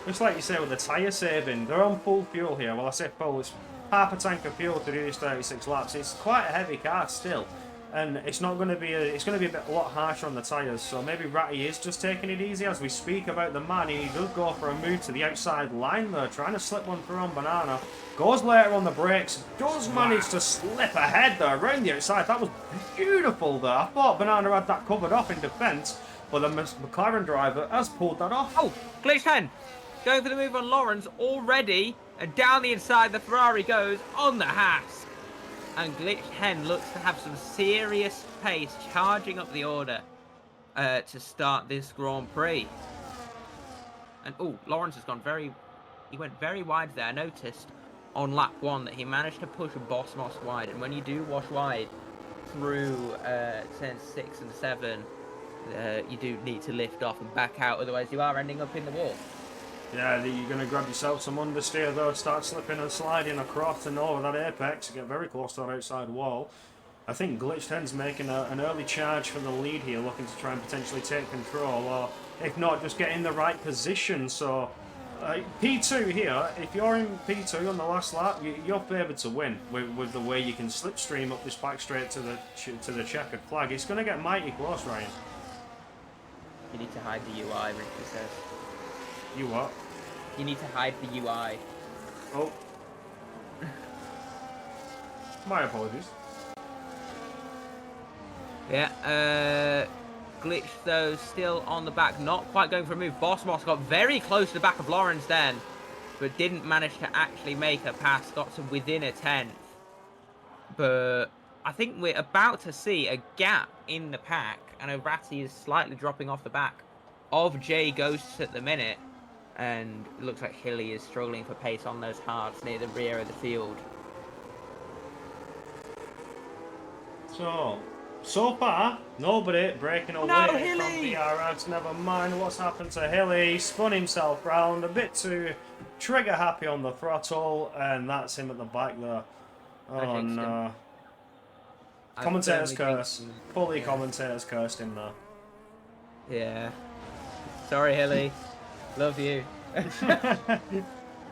Just like you say with the tyre saving, they're on full fuel here. Well, I say full, it's half a tank of fuel to do these 36 laps. It's quite a heavy car still, and it's not going to be a lot harsher on the tyres. So maybe Ratty is just taking it easy as we speak about the man. He does go for a move to the outside line there, trying to slip one through on Banana. Goes later on the brakes, does manage to slip ahead there around the outside. That was beautiful there. I thought Banana had that covered off in defence, but the McLaren driver has pulled that off. Oh, Glitch 10 going for the move on Lawrence already, and down the inside the Ferrari goes on the Haas. And Glitch 10 looks to have some serious pace charging up the order to start this Grand Prix. And oh, Lawrence has gone he went very wide there. I noticed on lap 1 that he managed to push Boss Moss wide, and when you do wash wide through turns 6 and 7, you do need to lift off and back out, otherwise you are ending up in the wall. Yeah, you're going to grab yourself some understeer though, start slipping and sliding across and over that apex, get very close to that outside wall. I think Glitch 10's making an early charge for the lead here, looking to try and potentially take control, or if not, just get in the right position. So P2 here, if you're in P2 on the last lap, you're favoured to win with the way you can slipstream up this back straight to the checkered flag. It's going to get mighty close, Ryan. You need to hide the UI, Ricky says. You what? You need to hide the UI. Oh. My apologies. Yeah, Glitch though still on the back, not quite going for a move. Boss Moss got very close to the back of Lawrence then, but didn't manage to actually make a pass, got to within a 10th. But I think we're about to see a gap in the pack, and Ratty is slightly dropping off the back of J Ghosts at the minute. And it looks like Hilly is struggling for pace on those hards near the rear of the field. So far, nobody breaking away from Hilly! DRS. Never mind what's happened to Hilly. He spun himself round, a bit too trigger happy on the throttle, and that's him at the back there. Oh no. Commentator's curse. Fully commentator's cursed him there. Yeah. Sorry, Hilly. Love you.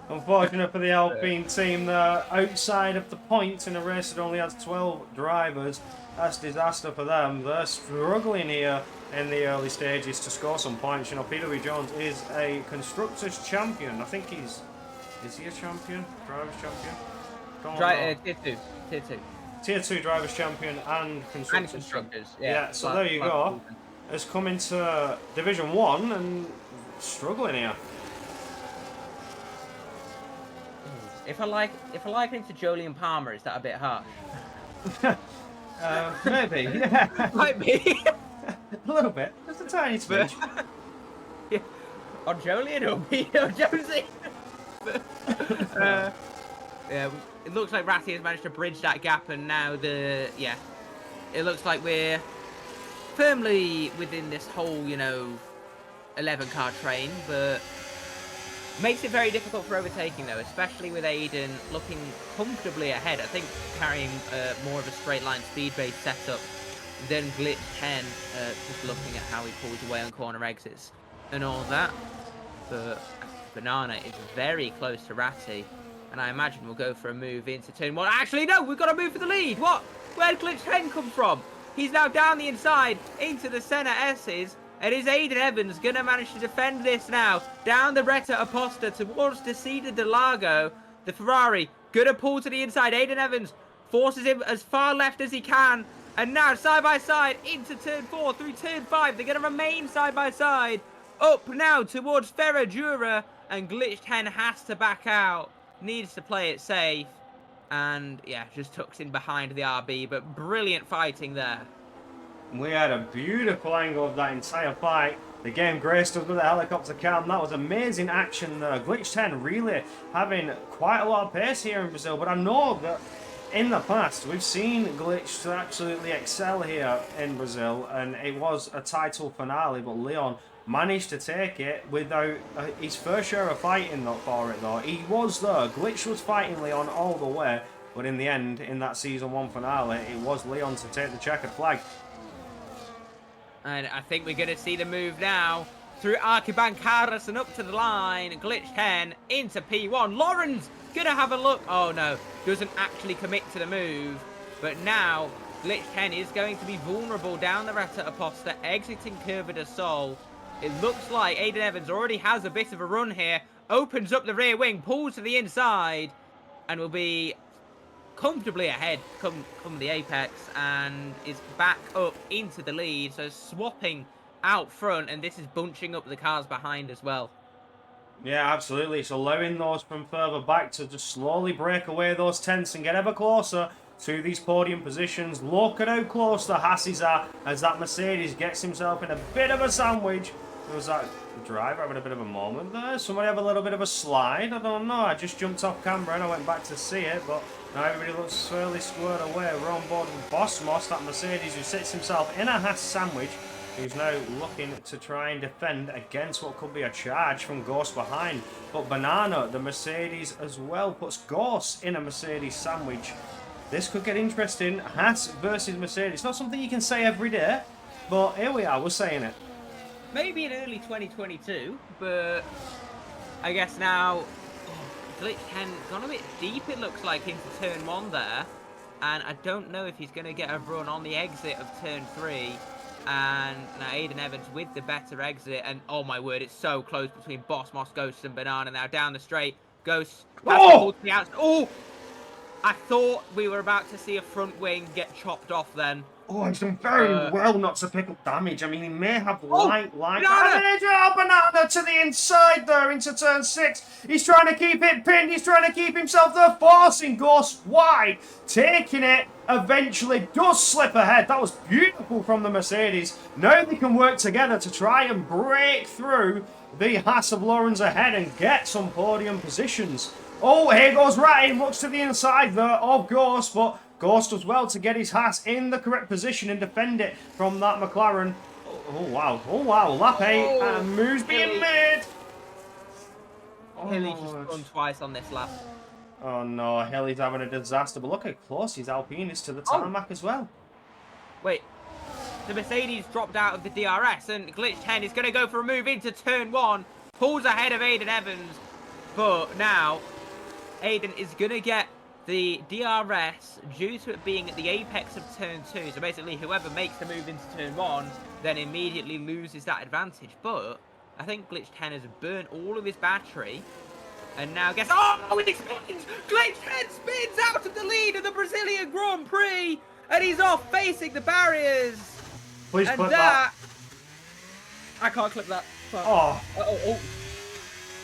Unfortunate for the Alpine team, they're outside of the points in a race that only has 12 drivers. That's disaster for them. They're struggling here in the early stages to score some points. You know, PW Jones is a Constructors champion. I think is he a champion? Drivers champion? Tier 2. Tier 2 drivers champion and Constructors. Yeah, so there you go. Has come into Division 1 and struggling here. If I liken it to Jolyon Palmer, is that a bit harsh? Maybe, yeah. Might be. A little bit, just a tiny smidge. Yeah. Or Jolyon or me or Josie. Yeah, it looks like Ratty has managed to bridge that gap, and now it looks like we're firmly within this whole, 11-car train, but makes it very difficult for overtaking though, especially with Aiden looking comfortably ahead. I think carrying more of a straight line speed-based setup than Glitch 10, just looking at how he pulls away on corner exits and all that. But Banana is very close to Ratty, and I imagine we'll go for a move into turn 1. Actually, no, we've got to move for the lead. What? Where'd Glitch 10 come from? He's now down the inside into the center S's. And is Aiden Evans going to manage to defend this now? Down the Retta Aposta towards Desida de Lago. The Ferrari going to pull to the inside. Aiden Evans forces him as far left as he can. And now side by side into turn 4 through turn 5. They're going to remain side by side. Up now towards Ferradura. And Glitch 10 has to back out. Needs to play it safe. And yeah, just tucks in behind the RB. But brilliant fighting there. We had a beautiful angle of that entire fight. The game graced us with a helicopter cam. That was amazing action there. Glitch 10 really having quite a lot of pace here in Brazil. But I know that in the past we've seen Glitch to absolutely excel here in Brazil. And it was a title finale. But Leon managed to take it without his fair share of fighting for it though. He was there. Glitch was fighting Leon all the way. But in the end, in that Season 1 finale, it was Leon to take the checkered flag. And I think we're going to see the move now through Arquibancaras and up to the line. Glitch 10 into P1. Lawrence going to have a look. Oh, no. Doesn't actually commit to the move. But now Glitch 10 is going to be vulnerable down the Rata Aposta, exiting Curva de Sol. It looks like Aiden Evans already has a bit of a run here. Opens up the rear wing, pulls to the inside, and will be comfortably ahead come the apex, and is back up into the lead. So swapping out front, and this is bunching up the cars behind as well. Yeah, absolutely. It's allowing those from further back to just slowly break away those tents and get ever closer to these podium positions. Look at how close the Hasses are as that Mercedes gets himself in a bit of a sandwich. There was that driver having a bit of a moment there. Somebody have a little bit of a slide. I don't know. I just jumped off camera and I went back to see it, but now everybody looks fairly squared away. We're on board with Bosmos, that Mercedes who sits himself in a Haas sandwich, who's now looking to try and defend against what could be a charge from Ghost behind. But Banana, the Mercedes as well, puts Ghost in a Mercedes sandwich. This could get interesting. Haas versus Mercedes. It's not something you can say every day, but here we are, we're saying it. Maybe in early 2022, but I guess now Glitch 10 gone a bit deep, it looks like, into turn 1 there. And I don't know if he's going to get a run on the exit of turn 3. And now Aiden Evans with the better exit. And oh my word, it's so close between Bosmos, Ghost and Banana. Now down the straight, Ghost has to pull to the outside. Oh! I thought we were about to see a front wing get chopped off then. Oh, he's done very well not to pick up damage. I mean, he may have light damage. Oh, Banana to the inside there into turn 6. He's trying to keep it pinned. He's trying to keep himself there, forcing Ghost wide. Taking it, eventually does slip ahead. That was beautiful from the Mercedes. Now they can work together to try and break through the Haas of Lawrence ahead and get some podium positions. Oh, here goes Ratty. Looks to the inside there of Ghost, but Ghost does well to get his Haas in the correct position and defend it from that McLaren. Oh wow. Oh, wow. Lap 8 and moves being made. Hilly just spun twice on this lap. Oh, no. Hilly's having a disaster. But look how close his Alpine is to the tarmac as well. Wait. The Mercedes dropped out of the DRS, and Glitch 10 is going to go for a move into turn 1. Pulls ahead of Aiden Evans. But now Aiden is going to get the DRS due to it being at the apex of turn 2. So basically, whoever makes the move into turn 1 then immediately loses that advantage. But I think Glitch 10 has burnt all of his battery. And now gets... Oh, he spins! Glitch 10 spins out of the lead of the Brazilian Grand Prix! And he's off facing the barriers! Please and clip that. I can't clip that. Oh. Oh.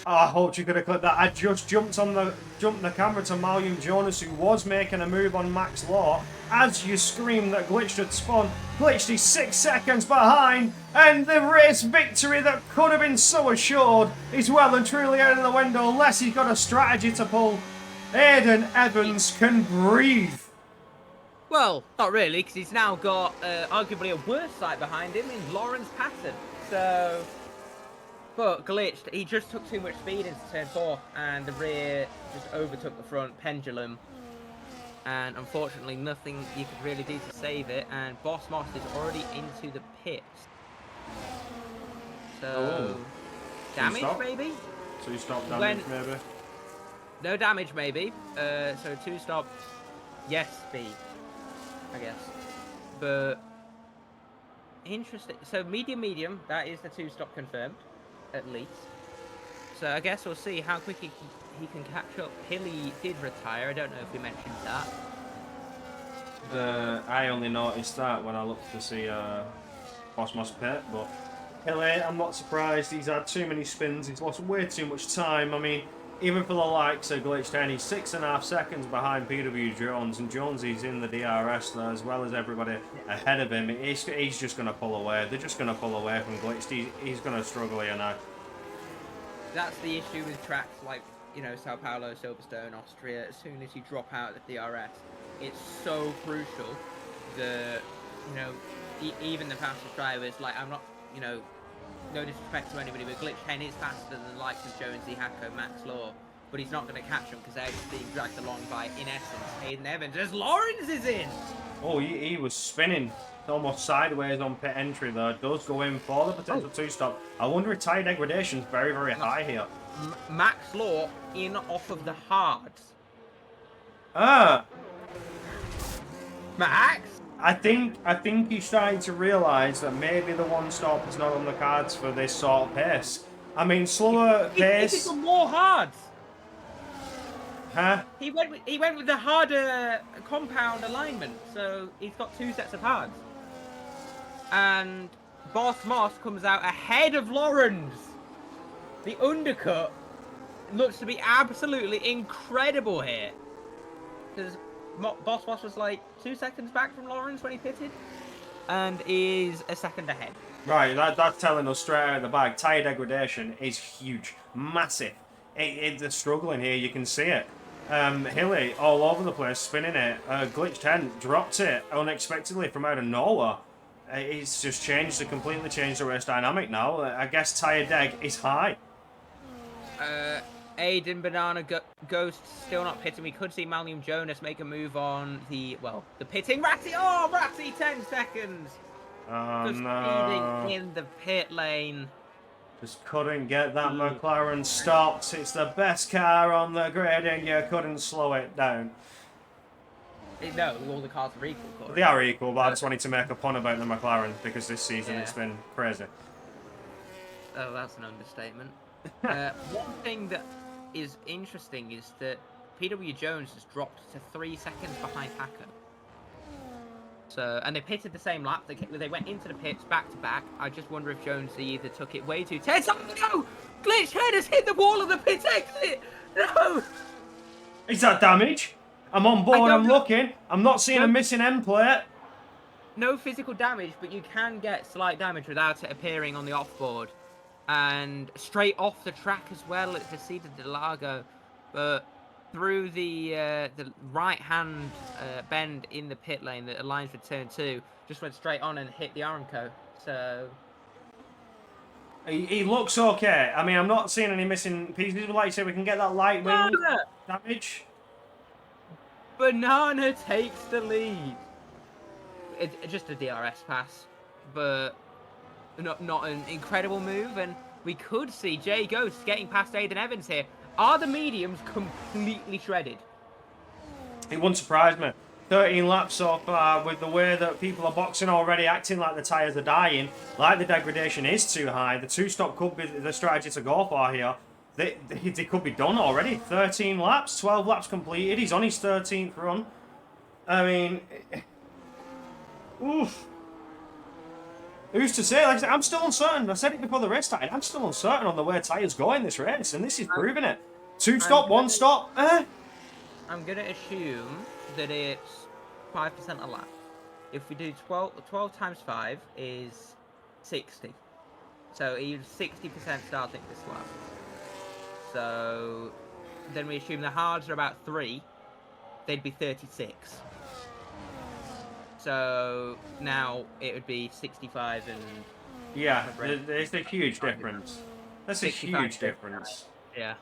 Oh, I hoped you could have clipped that. I just jumped the camera to Malcolm Jonas, who was making a move on Max Law. As you screamed that Glitch had spun, Glitch is 6 seconds behind, and the race victory that could have been so assured is well and truly out of the window, unless he's got a strategy to pull. Aiden Evans can breathe. Well, not really, because he's now got arguably a worse sight behind him in Lawrence Patton. So... But glitched, he just took too much speed into turn 4, and the rear just overtook the front pendulum. And unfortunately, nothing you could really do to save it. And Boss Moss is already into the pits. So, damage maybe? So you stop damage maybe? No damage maybe. So 2-stop, yes, speed, I guess. But interesting. So medium, that is the 2-stop confirmed. At least. So I guess we'll see how quick he can catch up. Hilly did retire. I don't know if we mentioned that. I only noticed that when I looked to see Cosmos Pit, but Hilly, I'm not surprised. He's had too many spins. He's lost way too much time. I mean, even for the likes of Glitch 10, he's 6.5 seconds behind PW Jones, and Jonesy's in the DRS there as well as everybody ahead of him. He's just going to pull away. They're just going to pull away from Glitch. He's going to struggle here now. That's the issue with tracks like, you know, Sao Paulo, Silverstone, Austria. As soon as you drop out of the DRS, it's so crucial that, you know, even the fastest drivers, like, I'm not, you know, no disrespect to anybody, but Glitch 10 is faster than the likes of Jonesy, Hacko, Max Law, but he's not going to catch them because they're just being dragged along by, in essence, Hayden Evans, as Lawrence is in! Oh, he was spinning almost sideways on pit entry there. Does go in for the potential two-stop. I wonder if tyre degradation's very, very high here. Max Law in off of the hards. Max? I think he's starting to realise that maybe the one stop is not on the cards for this sort of pace. I mean, slower pace. He's on more hards. Huh? He went with the harder compound alignment, so he's got 2 sets of hards. And Boss Moss comes out ahead of Lawrence. The undercut looks to be absolutely incredible here. Because Boss Moss was like 2 seconds back from Lawrence when he pitted, and is a second ahead. Right, that's telling us straight out of the bag. Tyre degradation is huge, massive. They're struggling here, you can see it. Hilly all over the place, spinning it. Glitch 10 dropped it unexpectedly from out of nowhere. It's just completely changed the race dynamic now. I guess tyre deg is high. Aiden Banana Ghost still not pitting. We could see Malcolm Jonas make a move on the pitting. Ratty! Oh, Ratty, 10 seconds! Oh, just no. speeding in the pit lane. Just couldn't get that McLaren stopped. It's the best car on the grid and you couldn't slow it down. No, all the cars are equal, Corey. They are equal, but I just wanted to make a pun about the McLaren because this season it's been crazy. Oh, that's an understatement. One thing that is interesting is that PW Jones has dropped to 3 seconds behind Hacko. So, and they pitted the same lap. They went into the pits back to back. I just wonder if Jones either took it way too tense. Oh no! Glitch Head has hit the wall of the pit exit. No! Is that damage? I'm on board. I'm looking. I'm not seeing a missing end plate. No physical damage, but you can get slight damage without it appearing on the off-board. And straight off the track as well, it preceded the Largo, but through the right-hand bend in the pit lane that aligns with turn 2, just went straight on and hit the Aramco. So he looks okay. I mean, I'm not seeing any missing pieces. Like you said, we can get that light wing damage. Banana takes the lead. It's just a DRS pass, but not an incredible move, and we could see Jay Ghost getting past Aiden Evans here. Are the mediums completely shredded? It wouldn't surprise me. 13 laps so far, with the way that people are boxing already, acting like the tyres are dying, like the degradation is too high. The two-stop could be the strategy to go for here. They could be done already. 13 laps, 12 laps completed. He's on his 13th run. I mean, oof. Who's to say? Like I said, I'm still uncertain. I said it before the race started. I'm still uncertain on the way tyres go in this race, and this is proving it. Two stop, one stop. I'm going to assume that it's 5% a lap. If we do 12 times 5 is 60. So he's 60% starting this lap. So then we assume the hards are about 3. They'd be 36. So now it would be 65 and... Yeah, there's a huge difference. That's a huge difference. Yeah.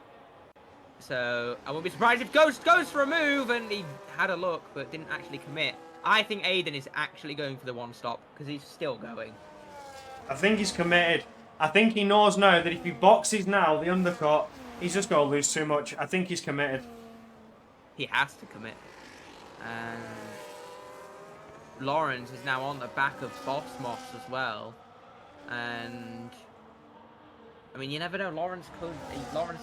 So I won't be surprised if Ghost goes for a move, and he had a look but didn't actually commit. I think Aiden is actually going for the one stop because he's still going. I think he's committed. I think he knows now that if he boxes now, the undercut, he's just going to lose too much. I think he's committed. He has to commit. And Lawrence is now on the back of Boss Moss as well. And I mean, you never know. Lawrence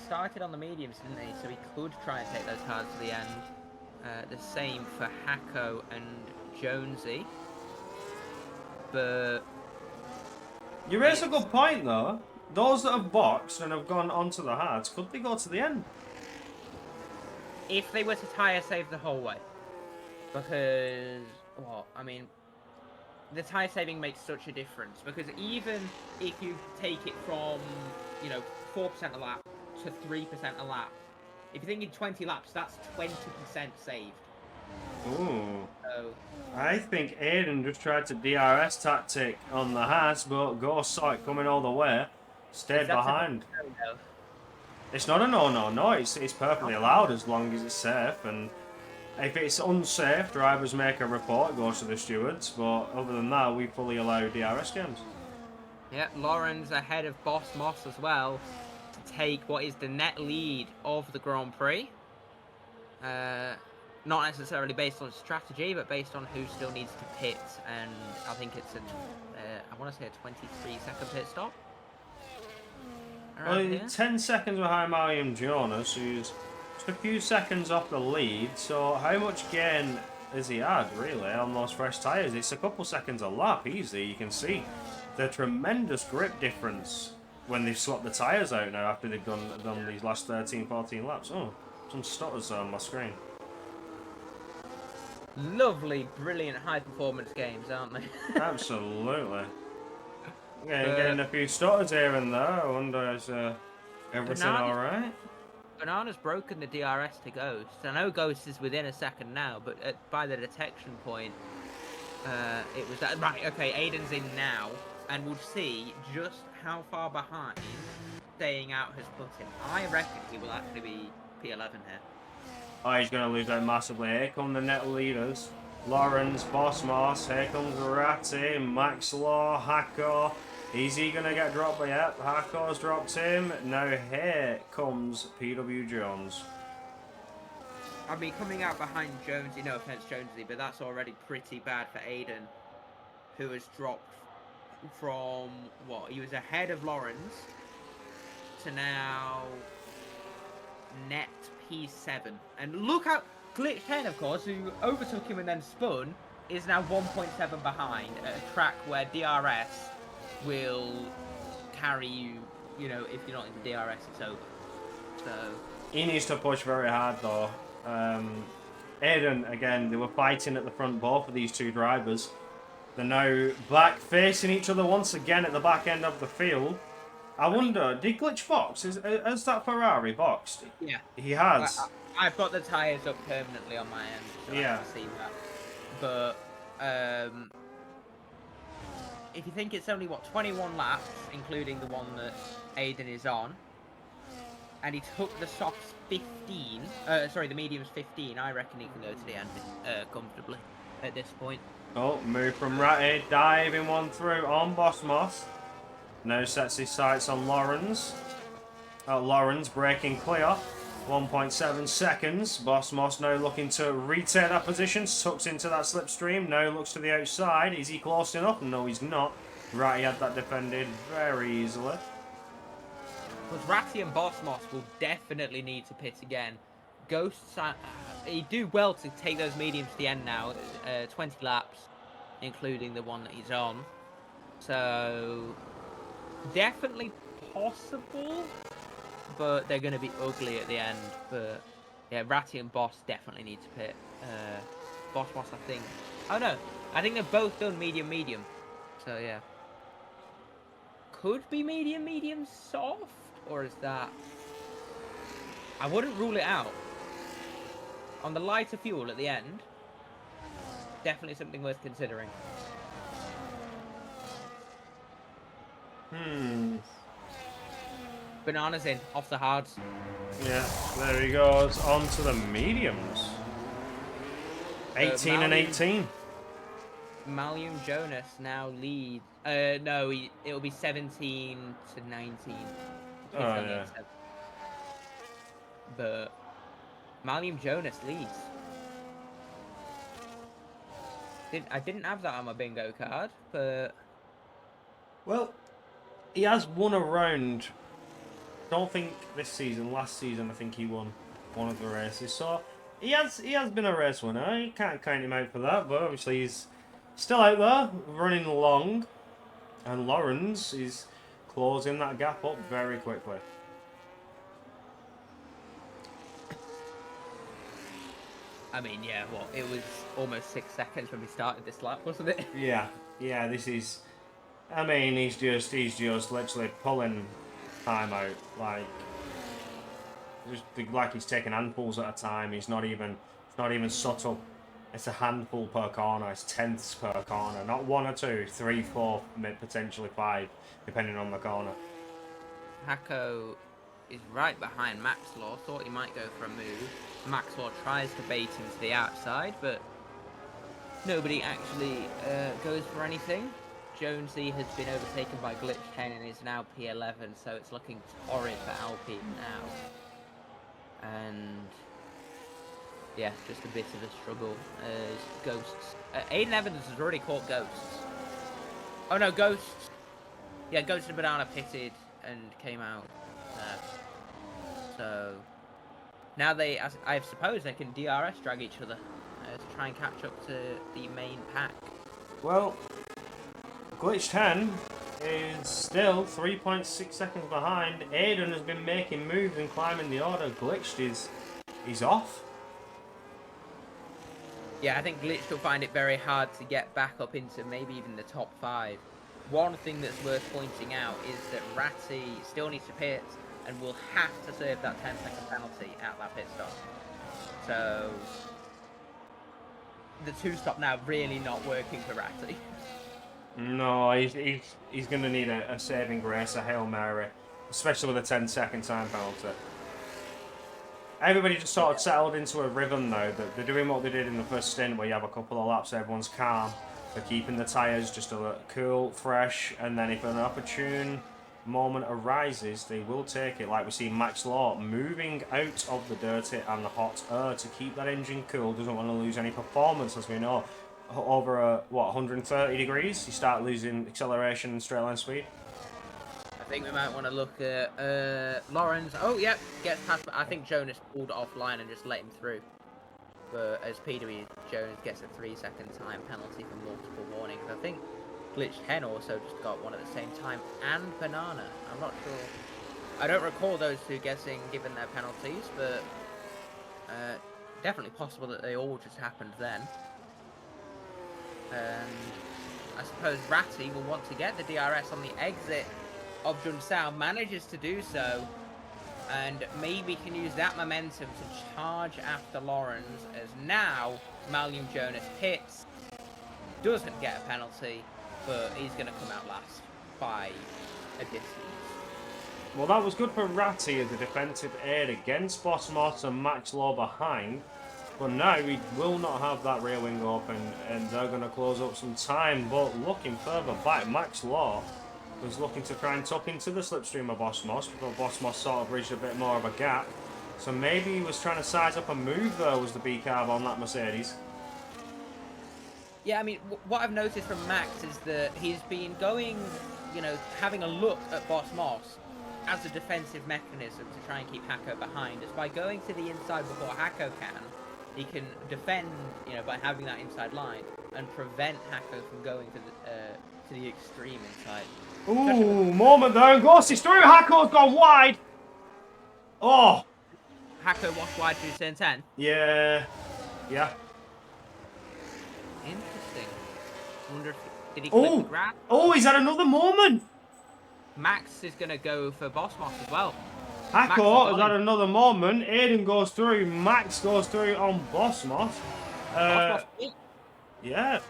started on the mediums, didn't he? So he could try and take those hards to the end. The same for Hacko and Jonesy. But you raise a good point, though. Those that have boxed and have gone onto the hards, could they go to the end? if they were to tyre save the whole way, because, well, I mean, the tyre saving makes such a difference, because even if you take it from, 4% a lap to 3% a lap, if you're thinking 20 laps, that's 20% saved. Ooh. So, I think Aiden just tried to DRS tactic on the Haas, but Ghost saw it coming all the way, stayed is that behind. no? It's not a no. It's perfectly allowed as long as it's safe. And if it's unsafe, drivers make a report, it goes to the stewards. But other than that, we fully allow DRS games. Yeah, Lawrence ahead of Boss Moss as well to take what is the net lead of the Grand Prix. Not necessarily based on strategy, but based on who still needs to pit. And I think it's I want to say a 23-second pit stop. Well, Around he's here. 10 seconds behind Mariam Jonas, who's just a few seconds off the lead. So how much gain has he had, really, on those fresh tyres? It's a couple seconds a lap, easy. You can see the tremendous grip difference when they've swapped the tyres out now after they've done these last 13, 14 laps. Oh, some stutters on my screen. Lovely, brilliant, high-performance games, aren't they? Absolutely. Getting a few stutters here and there. I wonder, is everything alright? Banana's broken the DRS to Ghost. I know Ghost is within a second now, but by the detection point, it was that. Right, okay, Aiden's in now, and we'll see just how far behind staying out has put him. I reckon he will actually be P11 here. Oh, he's going to lose out massively. Here come the net leaders. Lawrence, Boss Moss, here comes Ratti, Max Law, Hakko. Is he going to get dropped? Yep, Hakko's dropped him. Now here comes PW Jones. I mean, coming out behind Jonesy, no offense, Jonesy, but that's already pretty bad for Aiden, who has dropped from, what, he was ahead of Lawrence to now net P7. And look how Glitch 10, of course, who overtook him and then spun, is now 1.7 behind at a track where DRS will carry you, if you're not in the DRS, it's over. So He needs to push very hard, though. Aiden, again, they were fighting at the front, both of these two drivers. They're now back facing each other once again at the back end of the field. I wonder, did Glitch box? Has that Ferrari boxed? yeah, He has. I've got the tyres up permanently on my end, so Yeah. I can see that. But if you think it's only, 21 laps, including the one that Aiden is on, and he took the softs 15, the mediums 15, I reckon he can go to the end comfortably at this point. Oh, move from Ratty, diving one through on Boss Moss. Now sets his sights on Lawrence. Lawrence breaking clear. 1.7 seconds. Boss Moss now looking to retake that position. Tucks into that slipstream. Now looks to the outside. Is he close enough? No, he's not. Ratty had that defended very easily. Because Ratty and Boss Moss will definitely need to pit again. Ghosts, he'd do well to take those mediums to the end now. 20 laps, including the one that he's on. So, definitely possible, but they're going to be ugly at the end. But, yeah, Ratty and Boss definitely need to pit. Boss Moss, I think. Oh, no. I think they've both done medium. So, yeah. Could be medium soft? Or is that... I wouldn't rule it out. On the lighter fuel at the end, definitely something worth considering. Bananas in, off the hards. Yeah, there he goes. On to the mediums. 18 and 18. Malium Jonas now leads. No, it'll be 17 to 19. Oh, yeah. But Malium Jonas leads. I didn't have that on my bingo card, but... Well, he has won a round. Don't think this season. Last season, I think he won one of the races. So he has been a race winner. You can't count him out for that. But obviously he's still out there running long, and Lawrence is closing that gap up very quickly. I mean, yeah, well, it was almost 6 seconds when we started this lap, wasn't it? Yeah, yeah. This is. I mean, he's just literally pulling time out like he's taking handfuls at a time. It's not even subtle. It's a handful per corner. It's tenths per corner, not one or two, three, four, potentially five, depending on the corner. Hako is right behind Maxlaw. Thought he might go for a move. Maxlaw tries to bait him to the outside, but nobody actually goes for anything. Jonesy has been overtaken by Glitch 10 and is now P11, so it's looking torrid for Alpine now. And yeah, just a bit of a struggle as Ghosts. Aiden Evans has already caught Ghosts. Oh no, Ghosts. Yeah, Ghosts and Banana pitted and came out there. So now I suppose they can DRS drag each other to try and catch up to the main pack. Well, Glitch 10 is still 3.6 seconds behind. Aiden has been making moves and climbing the order. Glitched is off. Yeah, I think Glitch will find it very hard to get back up into maybe even the top 5. One thing that's worth pointing out is that Ratty still needs to pit and will have to serve that 10-second penalty at that pit stop. So the 2-stop now really not working for Ratty. No, he's going to need a saving grace, a Hail Mary, especially with a 10-second time penalty. Everybody just sort of settled into a rhythm though, that they're doing what they did in the first stint where you have a couple of laps, everyone's calm, they're keeping the tyres just a little cool, fresh, and then if an opportune moment arises, they will take it, like we see Max Law moving out of the dirty and the hot air to keep that engine cool, doesn't want to lose any performance, as we know. Over 130 degrees, you start losing acceleration and straight line speed. I think we might want to look at Lawrence. Oh, yep, gets past. I think Jonas pulled offline and just let him through. But as PW, Jonas gets a 3-second time penalty for multiple warnings. I think Glitch 10 also just got one at the same time, and Banana. I'm not sure. I don't recall those two given their penalties, but definitely possible that they all just happened then. And I suppose Ratty will want to get the DRS on the exit of Junsao, manages to do so, and maybe can use that momentum to charge after Lawrence, as now Malcolm Jonas hits, doesn't get a penalty, but he's going to come out last by a distance. Well, that was good for Ratty as a defensive aid against Bossmos and Max Law behind. But now he will not have that rear wing open, and they're going to close up some time. But looking further back, Max Law was looking to try and tuck into the slipstream of Bossmos, but Bossmos sort of reached a bit more of a gap. So maybe he was trying to size up a move there, was the B-carb on that Mercedes. Yeah, I mean, what I've noticed from Max is that he's been going, having a look at Bossmos as a defensive mechanism to try and keep Hako behind. It's by going to the inside before Hako can, he can defend, by having that inside line and prevent Hako from going to the extreme inside. Ooh, moment there, and Ghosty through. Hako's gone wide. Oh, Hako washed wide through turn 10. Yeah. Interesting. Wonder if did he clip the grab? Oh, he's had another moment. Max is gonna go for Bossmos as well. Hako has had another moment. Aiden goes through. Max goes through on Bossmos. Yeah.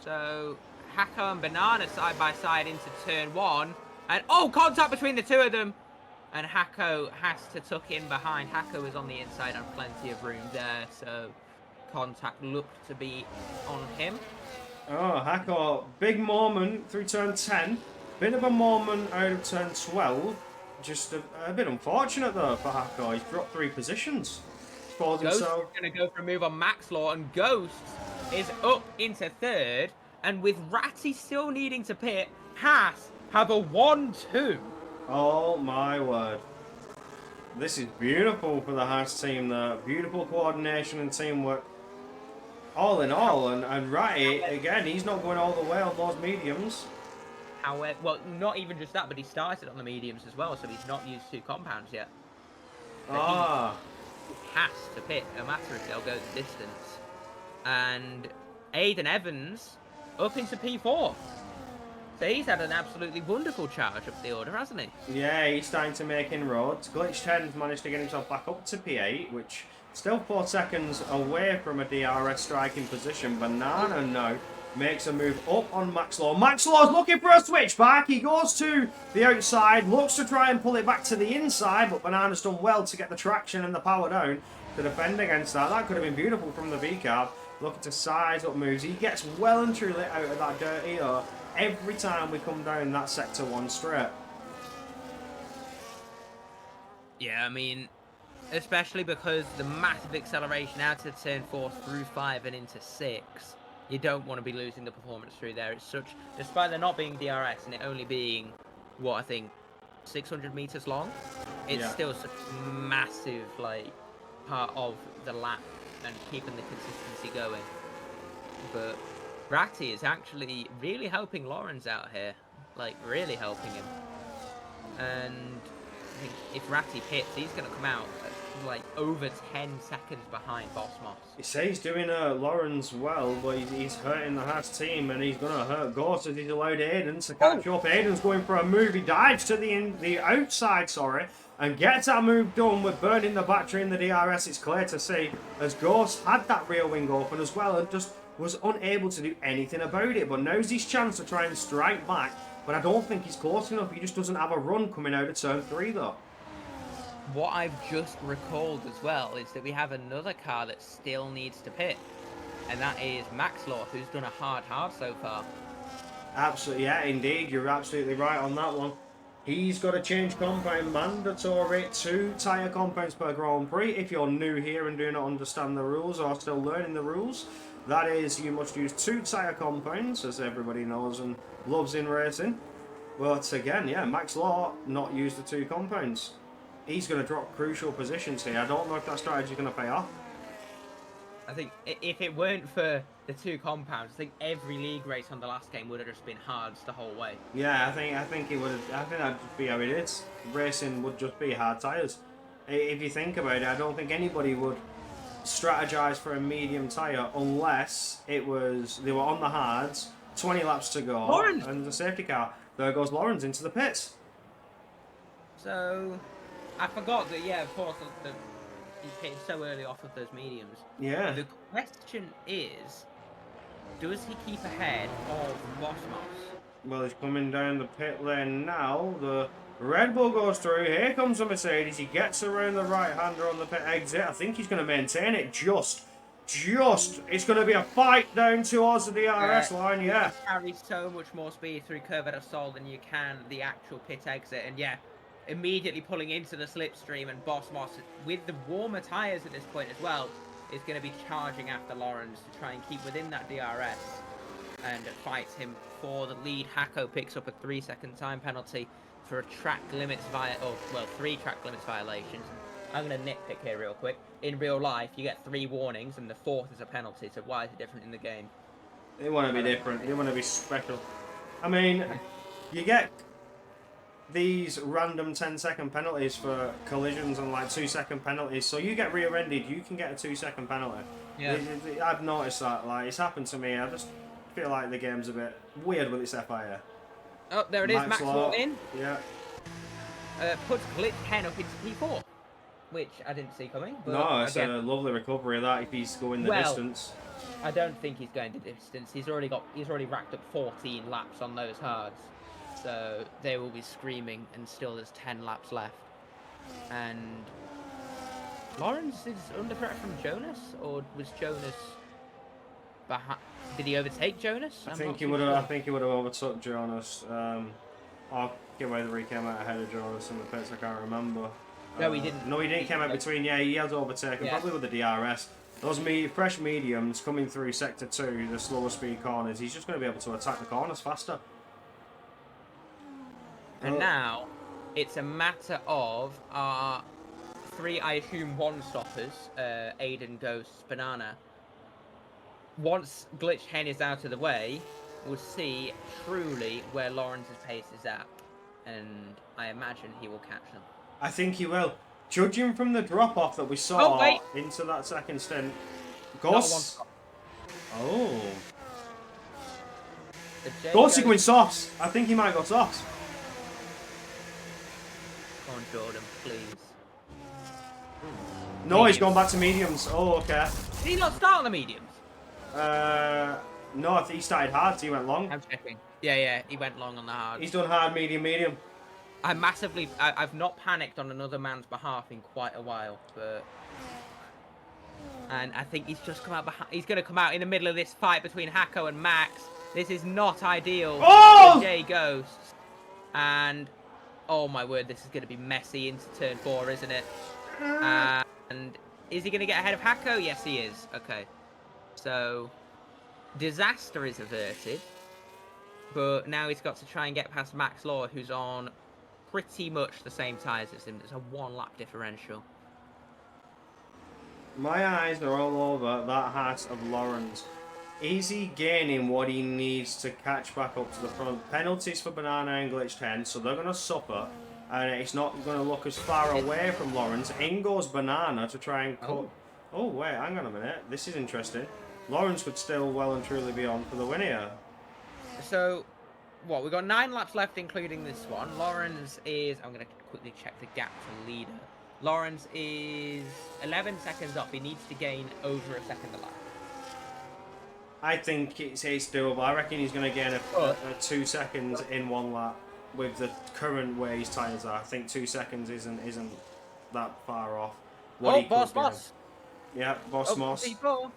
So Hako and Banana side by side into turn 1, and contact between the two of them, and Hako has to tuck in behind. Hako is on the inside and plenty of room there, so contact looked to be on him. Oh, Hako, big moment through turn 10. Bit of a moment out of turn 12. Just a bit unfortunate though for Hako. He's dropped 3 positions. Ghost is going to go for a move on Max Law, and Ghost is up into 3rd. And with Ratty still needing to pit, Haas have a 1-2. Oh my word. This is beautiful for the Haas team there. Beautiful coordination and teamwork. All in all, and Ratty, again, he's not going all the way on those mediums. However, well, not even just that, but he started on the mediums as well, so he's not used 2 compounds yet. has to pit, no matter if they'll go the distance. And Aiden Evans up into P4. So he's had an absolutely wonderful charge up the order, hasn't he? Yeah, he's starting to make inroads. Glitch 10's managed to get himself back up to P8, which still 4 seconds away from a DRS striking position. Banana now makes a move up on Max Law. Max Law's looking for a switchback. He goes to the outside, looks to try and pull it back to the inside, but Banana's done well to get the traction and the power down to defend against that. That could have been beautiful from the V-Cab. Looking to size up moves. He gets well and truly out of that dirty every time we come down that sector 1 straight. Yeah, I mean, especially because the massive acceleration out of turn 4 through 5 and into 6, you don't want to be losing the performance through there. It's such, despite there not being DRS and it only being, what, I think 600 meters long, it's still such a massive, like, part of the lap and keeping the consistency going. But Ratty is actually really helping Lawrence out here, like, really helping him. And I think if Ratty pits, he's going to come out like over 10 seconds behind Boss Moss. He says he's doing Lawrence well, but he's hurting the Haas team, and he's going to hurt Ghost as he's allowed Aiden to catch up. Aiden's going for a move. He dives to the outside, and gets that move done with burning the battery in the DRS. It's clear to see as Ghost had that rear wing open as well and just was unable to do anything about it. But now's his chance to try and strike back. But I don't think he's close enough. He just doesn't have a run coming out of turn 3 though. What I've just recalled as well is that we have another car that still needs to pit. And that is Max Law, who's done a hard so far. Absolutely, yeah, indeed. You're absolutely right on that one. He's got to change compound, mandatory 2 tyre compounds per Grand Prix. If you're new here and do not understand the rules or still learning the rules, that is, you must use 2 tyre compounds, as everybody knows and loves in racing. But again, yeah, Max Law not use the 2 compounds. He's going to drop crucial positions here. I don't know if that strategy is going to pay off. I think if it weren't for the 2 compounds, I think every league race on the last game would have just been hards the whole way. Yeah, I think it would. I think that'd just be how it is. Racing would just be hard tyres. If you think about it, I don't think anybody would strategize for a medium tyre unless it was they were on the hards, 20 laps to go, Lawrence! And the safety car. There goes Lawrence into the pits. So I forgot that. Yeah, of course, he pitted so early off of those mediums. Yeah. The question is, does he keep ahead of Boss Moss? Well, he's coming down the pit lane now. The Red Bull goes through. Here comes the Mercedes. He gets around the right-hander on the pit exit. I think he's going to maintain it just. It's going to be a fight down towards the DRS line, yeah. You carry so much more speed through Curve of Sol than you can the actual pit exit. And yeah, immediately pulling into the slipstream, and Boss Moss, with the warmer tyres at this point as well, is going to be charging after Lawrence to try and keep within that DRS and fights him for the lead. Hacko picks up a 3-second time penalty for a track limits 3 track limits violations. I'm going to nitpick here real quick. In real life, you get 3 warnings and the 4th is a penalty, so why is it different in the game? They want to be different. They want to be special. I mean, you get these random 10-second penalties for collisions and like 2-second penalties. So you get rear-ended, you can get a 2-second penalty. Yeah. I've noticed that. Like, it's happened to me. I just feel like the game's a bit weird with its FIA. Oh, there it is. Max Law in. Yeah. Puts Glitch 10 up into P4, which I didn't see coming. But No, it's again, a lovely recovery of that if he's going the distance. I don't think he's going the distance. He's already racked up 14 laps on those hards. So they will be screaming, and still there's 10 laps left. And Lawrence is under threat from Jonas, or was Jonas behind? Did he overtake Jonas? I think he would have overtook Jonas. I'll get whether he came out ahead of Jonas in the pits. I can't remember. No, he didn't. No, he didn't. Came out between. Yeah, he had overtaken, probably with the DRS. Those fresh mediums coming through sector 2, the slower speed corners. He's just going to be able to attack the corners faster. And now, it's a matter of our 3, I assume, 1-stoppers, Aiden, Ghost, Banana. Once Glitch Hen is out of the way, we'll see truly where Lawrence's pace is at. And I imagine he will catch them. I think he will. Judging from the drop-off that we saw wait. into that second stint, Not a one Gus... stop. Oh. The J Gus is going goes. softs. I think he might go softs. Come on, Jordan, please. No, he's Mediums. gone back to mediums. Oh, okay. Did he not start on the mediums? No, I think he started hard, so he went long. I'm checking. Yeah, he went long on the hard. He's done hard, medium, medium. I've not panicked on another man's behalf in quite a while, but... And I think he's just come out behind. He's going to come out in the middle of this fight between Hako and Max. This is not ideal for J Ghosts. And, oh my word, this is going to be messy into turn 4, isn't it? And is he going to get ahead of Hako? Yes, he is. Okay. So, disaster is averted. But now he's got to try and get past Max Law, who's on pretty much the same tyres as him. There's a 1-lap differential. My eyes are all over that hat of Lawrence. Is he gaining what he needs to catch back up to the front? Penalties for Banana and Glitch 10, so they're going to suffer. And it's not going to look as far away from Lawrence. In goes Banana to try and cut... Oh, wait, hang on a minute. This is interesting. Lawrence could still well and truly be on for the win here. So, what? We've got 9 laps left, including this one. Lawrence is... I'm going to quickly check the gap to leader. Lawrence is 11 seconds up. He needs to gain over a second a lap. I think it's doable. I reckon he's going to gain a 2 seconds in 1 lap with the current way his tyres are. I think 2 seconds isn't that far off. Boss Moss. Yeah, Boss Moss. People.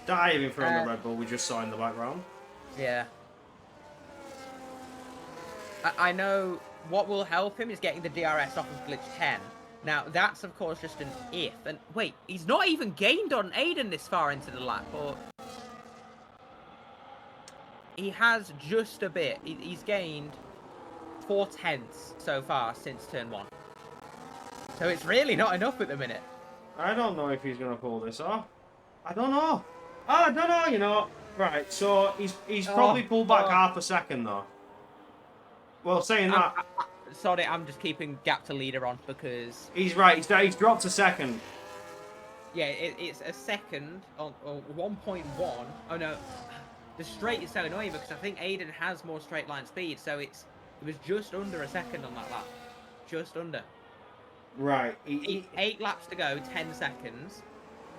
Diving from the Red Bull we just saw in the background. Yeah. I know what will help him is getting the DRS off of Glitch 10. Now, that's, of course, just an if. And wait, he's not even gained on Aiden this far into the lap. Or he has just a bit. He's gained 4/10 so far since turn 1. So it's really not enough at the minute. I don't know if he's going to pull this off. I don't know. I don't know, you know. Right, so he's probably pulled back half a second, though. Well, saying that... Sorry, I'm just keeping gap to leader on because... He's right, he's dropped a second. Yeah, it's a second, or 1.1. Oh no, the straight is so annoying because I think Aiden has more straight line speed, so it was just under a second on that lap. Just under. Right. 8 laps to go, 10 seconds.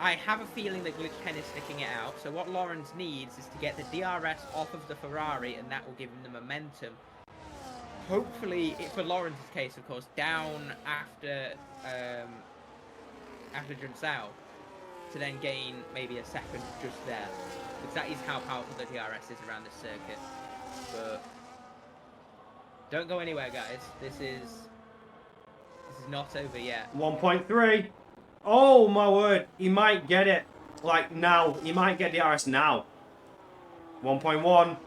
I have a feeling that Glitch 10 is sticking it out, so what Lawrence needs is to get the DRS off of the Ferrari, and that will give him the momentum. Hopefully, for Lawrence's case, of course, down after jumps out, to then gain maybe a second just there. Because that is how powerful the DRS is around this circuit. But don't go anywhere, guys. This is not over yet. 1.3. Oh my word, he might get it. Like now, he might get DRS now. 1.1.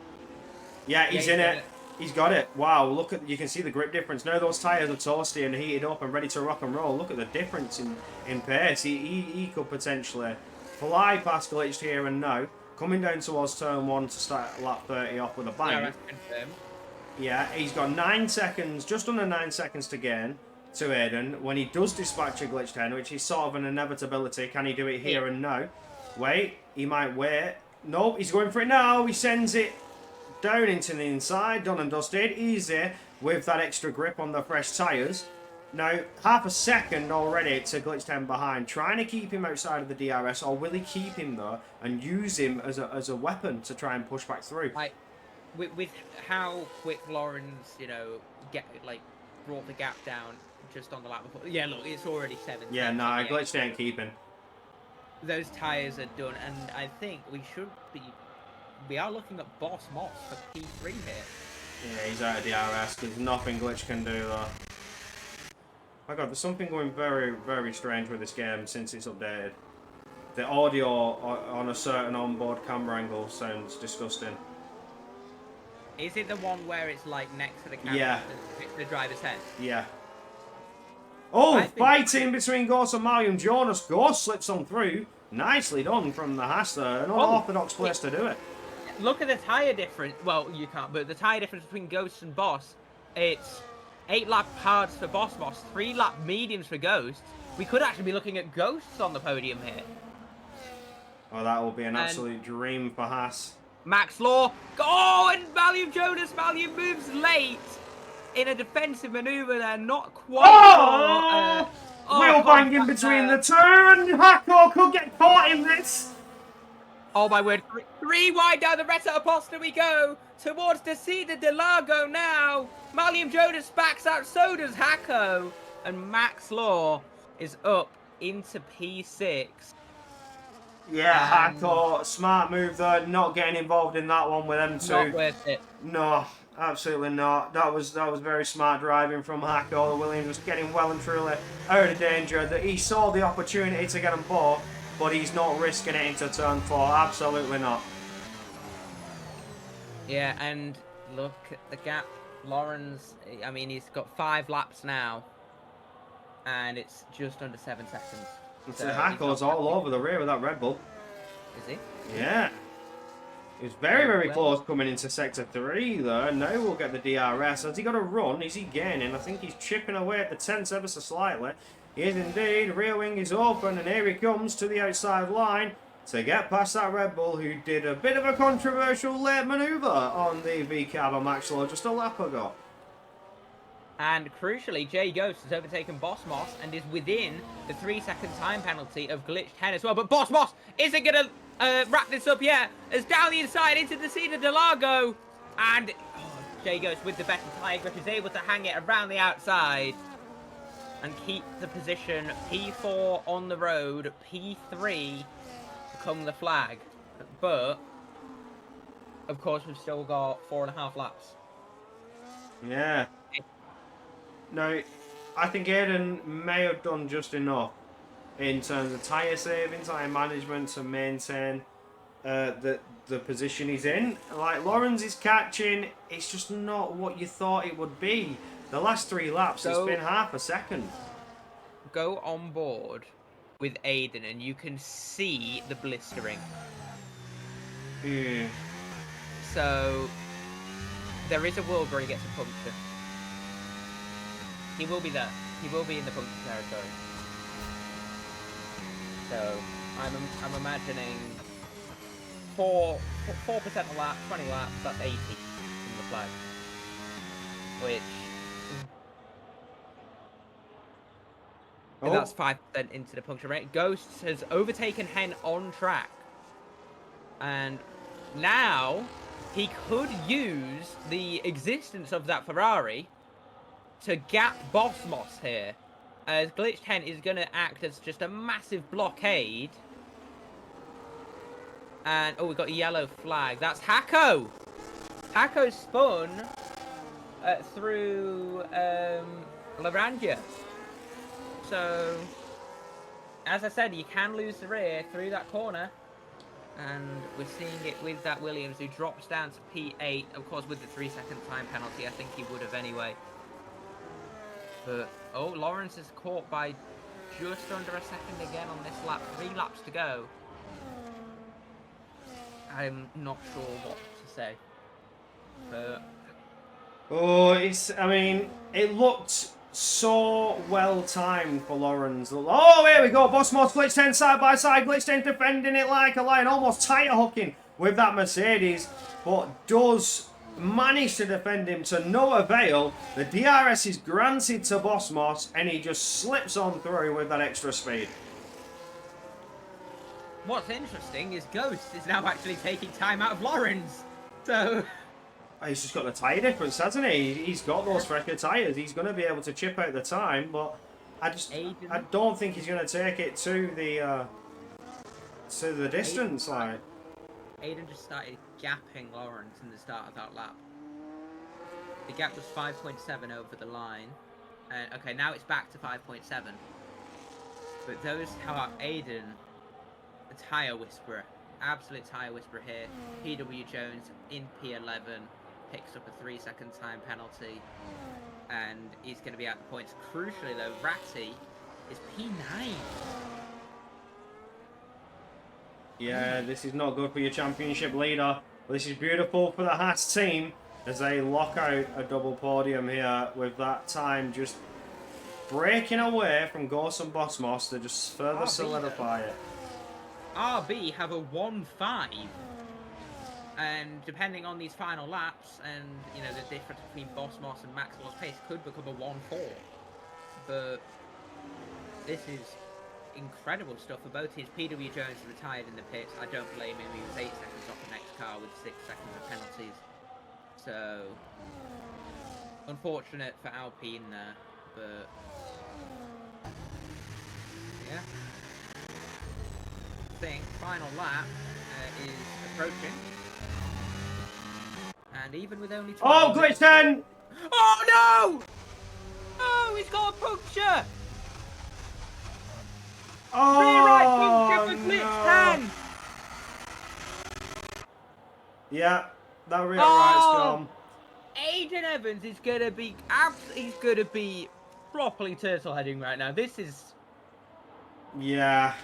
Yeah, he's in it. He's got it. Wow, look at, you can see the grip difference. Now those tyres are toasty and heated up and ready to rock and roll. Look at the difference in pace. He could potentially fly past Glitched here and now. Coming down towards turn 1 to start lap 30 off with a bang. Yeah, he's got 9 seconds, just under 9 seconds to gain to Aiden. When he does dispatch a Glitch 10, which is sort of an inevitability, can he do it here and now? Wait, he might wait. Nope, he's going for it now. He sends it down into the inside, done and dusted, easy with that extra grip on the fresh tyres. Now, half a second already to Glitch 10 behind, trying to keep him outside of the DRS, or will he keep him there and use him as a weapon to try and push back through? With how quick Lawrence, brought the gap down just on the lap before. Yeah, look, it's already 7. Yeah, no, Glitch 10 keeping. Those tyres are done, and I think we are looking at Boss Moss for P3 here. Yeah, he's out of DRS. There's nothing Glitch can do though. My god, there's something going very, very strange with this game since it's updated. The audio on a certain onboard camera angle sounds disgusting. Is it the one where it's like next to the camera? Yeah. The driver's head? Yeah. Oh, fighting between Ghost and Mariam Jonas. Ghost slips on through. Nicely done from the Haas there. An unorthodox place to do it. Look at the tyre difference. Well, you can't, but the tyre difference between Ghost and Boss, it's 8-lap hards for Boss Moss, 3-lap mediums for Ghosts. We could actually be looking at Ghosts on the podium here. Well, that will be an And absolute dream for Haas. Max Law. Oh, and Valium Jonas. Valium moves late in a defensive maneuver there. Not quite. Oh! Wheel banging between the two, and Hako could get caught in this. Oh my word. Three wide down the Retta Aposta we go. Towards the Cedar de Largo now. Valium Jonas backs out. So does Hako. And Max Law is up into P6. Yeah, Hako, smart move though, not getting involved in that one with them two. Not worth it. No, absolutely not. That was very smart driving from Hako. The Williams was getting well and truly out of danger. That he saw the opportunity to get them both, but he's not risking it into turn 4. Absolutely not. Yeah, and look at the gap. Lawrence, I mean, he's got 5 laps now, and it's just under 7 seconds. So Hako's all over the rear of that Red Bull. Is he? Yeah. He was very close coming into Sector 3 though. Now we'll get the DRS. Has he got a run? Is he gaining? I think he's chipping away at the 10s ever so slightly. He is indeed. Rear wing is open, and here he comes to the outside line to get past that Red Bull, who did a bit of a controversial late manoeuvre on the V-Cab on Max Law just a lap ago. And crucially, Jay Ghost has overtaken Boss Moss and is within the 3-second time penalty of Glitched Hen as well. But Boss Moss isn't going to wrap this up yet. As down the inside into the Cedar de Largo. And Jay Ghost with the better tyre grip is able to hang it around the outside and keep the position. P4 on the road, P3 become the flag. But, of course, we've still got 4.5 laps. Yeah. No, I think Aiden may have done just enough in terms of tyre saving, tyre management to maintain the position he's in. Like, Lawrence is catching, it's just not what you thought it would be. The last 3 laps, it's been half a second. Go on board with Aiden and you can see the blistering. Yeah. So, there is a world where he gets a puncture. He will be there. He will be in the puncture territory. So, I'm imagining 4% a lap, 20 laps, that's 80 from the flag. Which... Oh. That's 5% into the puncture rate. Ghosts has overtaken Hen on track. And now he could use the existence of that Ferrari to gap Boss Moss here. As Glitched Hen is going to act as just a massive blockade. And, oh, we've got a yellow flag. That's Hako! Hako spun through Laranja. So, as I said, you can lose the rear through that corner. And we're seeing it with that Williams, who drops down to P8. Of course, with the 3-second time penalty, I think he would have anyway. But, oh, Lawrence is caught by just under a second again on this lap. 3 laps to go. I'm not sure what to say. But... Oh, I mean, it looked so well timed for Lawrence. Oh, here we go. Boss Moss, Glitched Hen side by side. Glitched Hen defending it like a lion, almost tire hooking with that Mercedes, but does manage to defend him to no avail. The DRS is granted to Boss Moss, and he just slips on through with that extra speed. What's interesting is Ghost is now actually taking time out of Lawrence. So... He's just got the tyre difference, hasn't he? He's got those fresher tyres. He's going to be able to chip out the time, but I don't think he's going to take it to the distance. Aiden just started gapping Lawrence in the start of that lap. The gap was 5.7 over the line. Okay, now it's back to 5.7. But those how Aiden, the tyre whisperer, absolute tyre whisperer here. PW Jones in P11. Picks up a 3-second time penalty, and he's going to be out the points. Crucially, though, Ratty is P9. Yeah, this is not good for your championship leader. But this is beautiful for the Haas team. as they lock out a double podium here with that time just breaking away from Gorse and Bosmos to just further solidify it. RB have a 1-5. And depending on these final laps and, you know, the difference between Bosmos and Maxwell's pace could become a 1-4. But this is incredible stuff for both his. PW Jones retired in the pits. I don't blame him. He was 8 seconds off the next car with 6 seconds of penalties. So, unfortunate for Alpine there. But, yeah. I think final lap is approaching. And even with only 12... Oh, glitch 10! Oh, no! Oh, he's got a puncture! Rear right puncture for glitch 10! Yeah, that rear right's gone. Aiden Evans is gonna be properly turtle heading right now. This is... Yeah,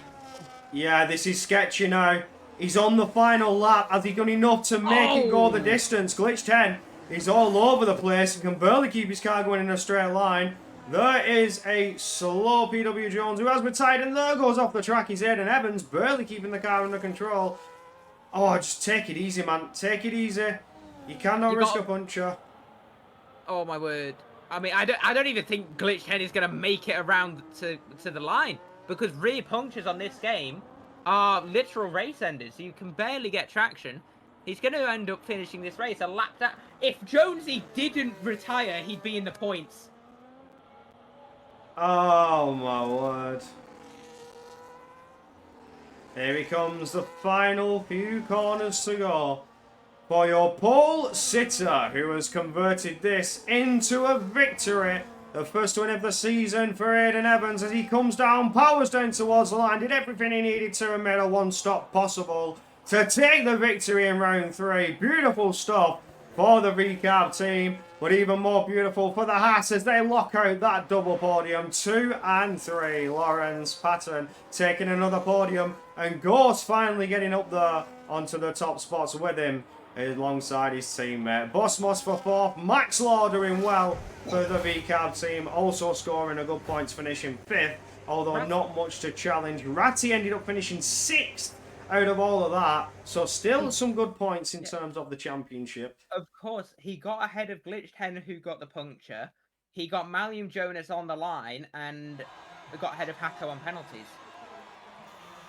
this is sketchy now. He's on the final lap. Has he done enough to make it go the distance? Glitch 10, he's all over the place and can barely keep his car going in a straight line. There is a slow PW Jones who has retired, and there goes off the track. He's Aiden Evans, barely keeping the car under control. Oh, just take it easy, man. Take it easy. You cannot risk a puncture. Oh, my word. I mean, I don't even think Glitch 10 is going to make it around to the line. Because rear punctures on this game are literal race enders. You can barely get traction. He's going to end up finishing this race a lap down. If Jonesy didn't retire, he'd be in the points. Oh, my word. Here he comes, the final few corners to go for your pole sitter, who has converted this into a victory. The first win of the season for Aiden Evans as he comes down, powers down towards the line, did everything he needed to and made a one-stop possible to take the victory in round 3. Beautiful stuff for the VCAB team, but even more beautiful for the Haas as they lock out that double podium. 2 and 3. Lawrence Patton taking another podium, and Gorse finally getting up there onto the top spots with him alongside his teammate. Bosmos for 4th, Max Law doing well for the VCAB team, also scoring a good points, finishing 5th, although not much to challenge. Ratty ended up finishing 6th out of all of that, so still some good points in terms of the championship. Of course, he got ahead of Glitch 10, who got the puncture. He got Malium Jonas on the line and got ahead of Hacko on penalties.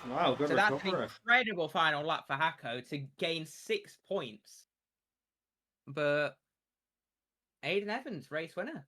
Wow, good so recovery. That's an incredible final lap for Hacko to gain 6 points. But Aiden Evans, race winner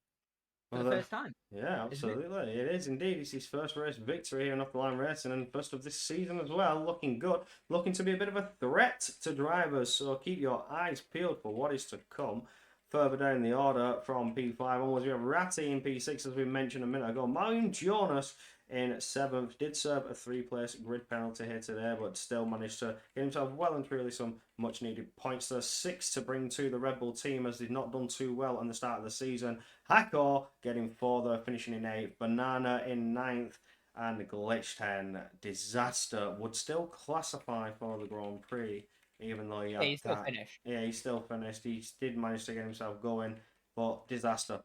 for the first time. Yeah, absolutely. It is indeed. It's his first race victory here in Off the Line Racing, and first of this season as well. Looking good. Looking to be a bit of a threat to drivers, so keep your eyes peeled for what is to come. Further down the order from P5 onwards, we have Ratty in P6, as we mentioned a minute ago. Marion Jonas in 7th, did serve a 3-place grid penalty here today, but still managed to get himself well and truly some much needed points there. 6 to bring to the Red Bull team, as they've not done too well on the start of the season. Hackor getting 4 there, finishing in 8th. Banana in 9th, and Glitch 10 Disaster would still classify for the Grand Prix, even though he still finished. Yeah, he still finished. He did manage to get himself going, but disaster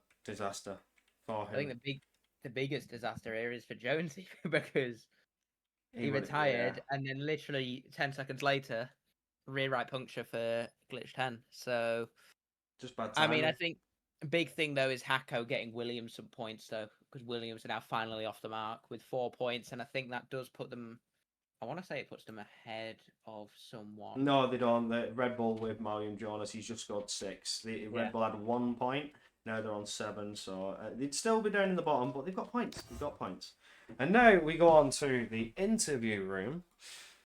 for him. I think the biggest disaster here is for Jonesy because he retired and then literally 10 seconds later, rear right puncture for Glitch 10. So just bad timing. I mean, I think a big thing though is Hacko getting Williams some points though, because Williams are now finally off the mark with 4 points, and I think that does put them. I want to say it puts them ahead of someone. No, they don't. The Red Bull with Marion Jonas, he's just scored 6. The Red Bull had 1 point. Now they're on 7, so they'd still be down in the bottom, but they've got points. And now we go on to the interview room.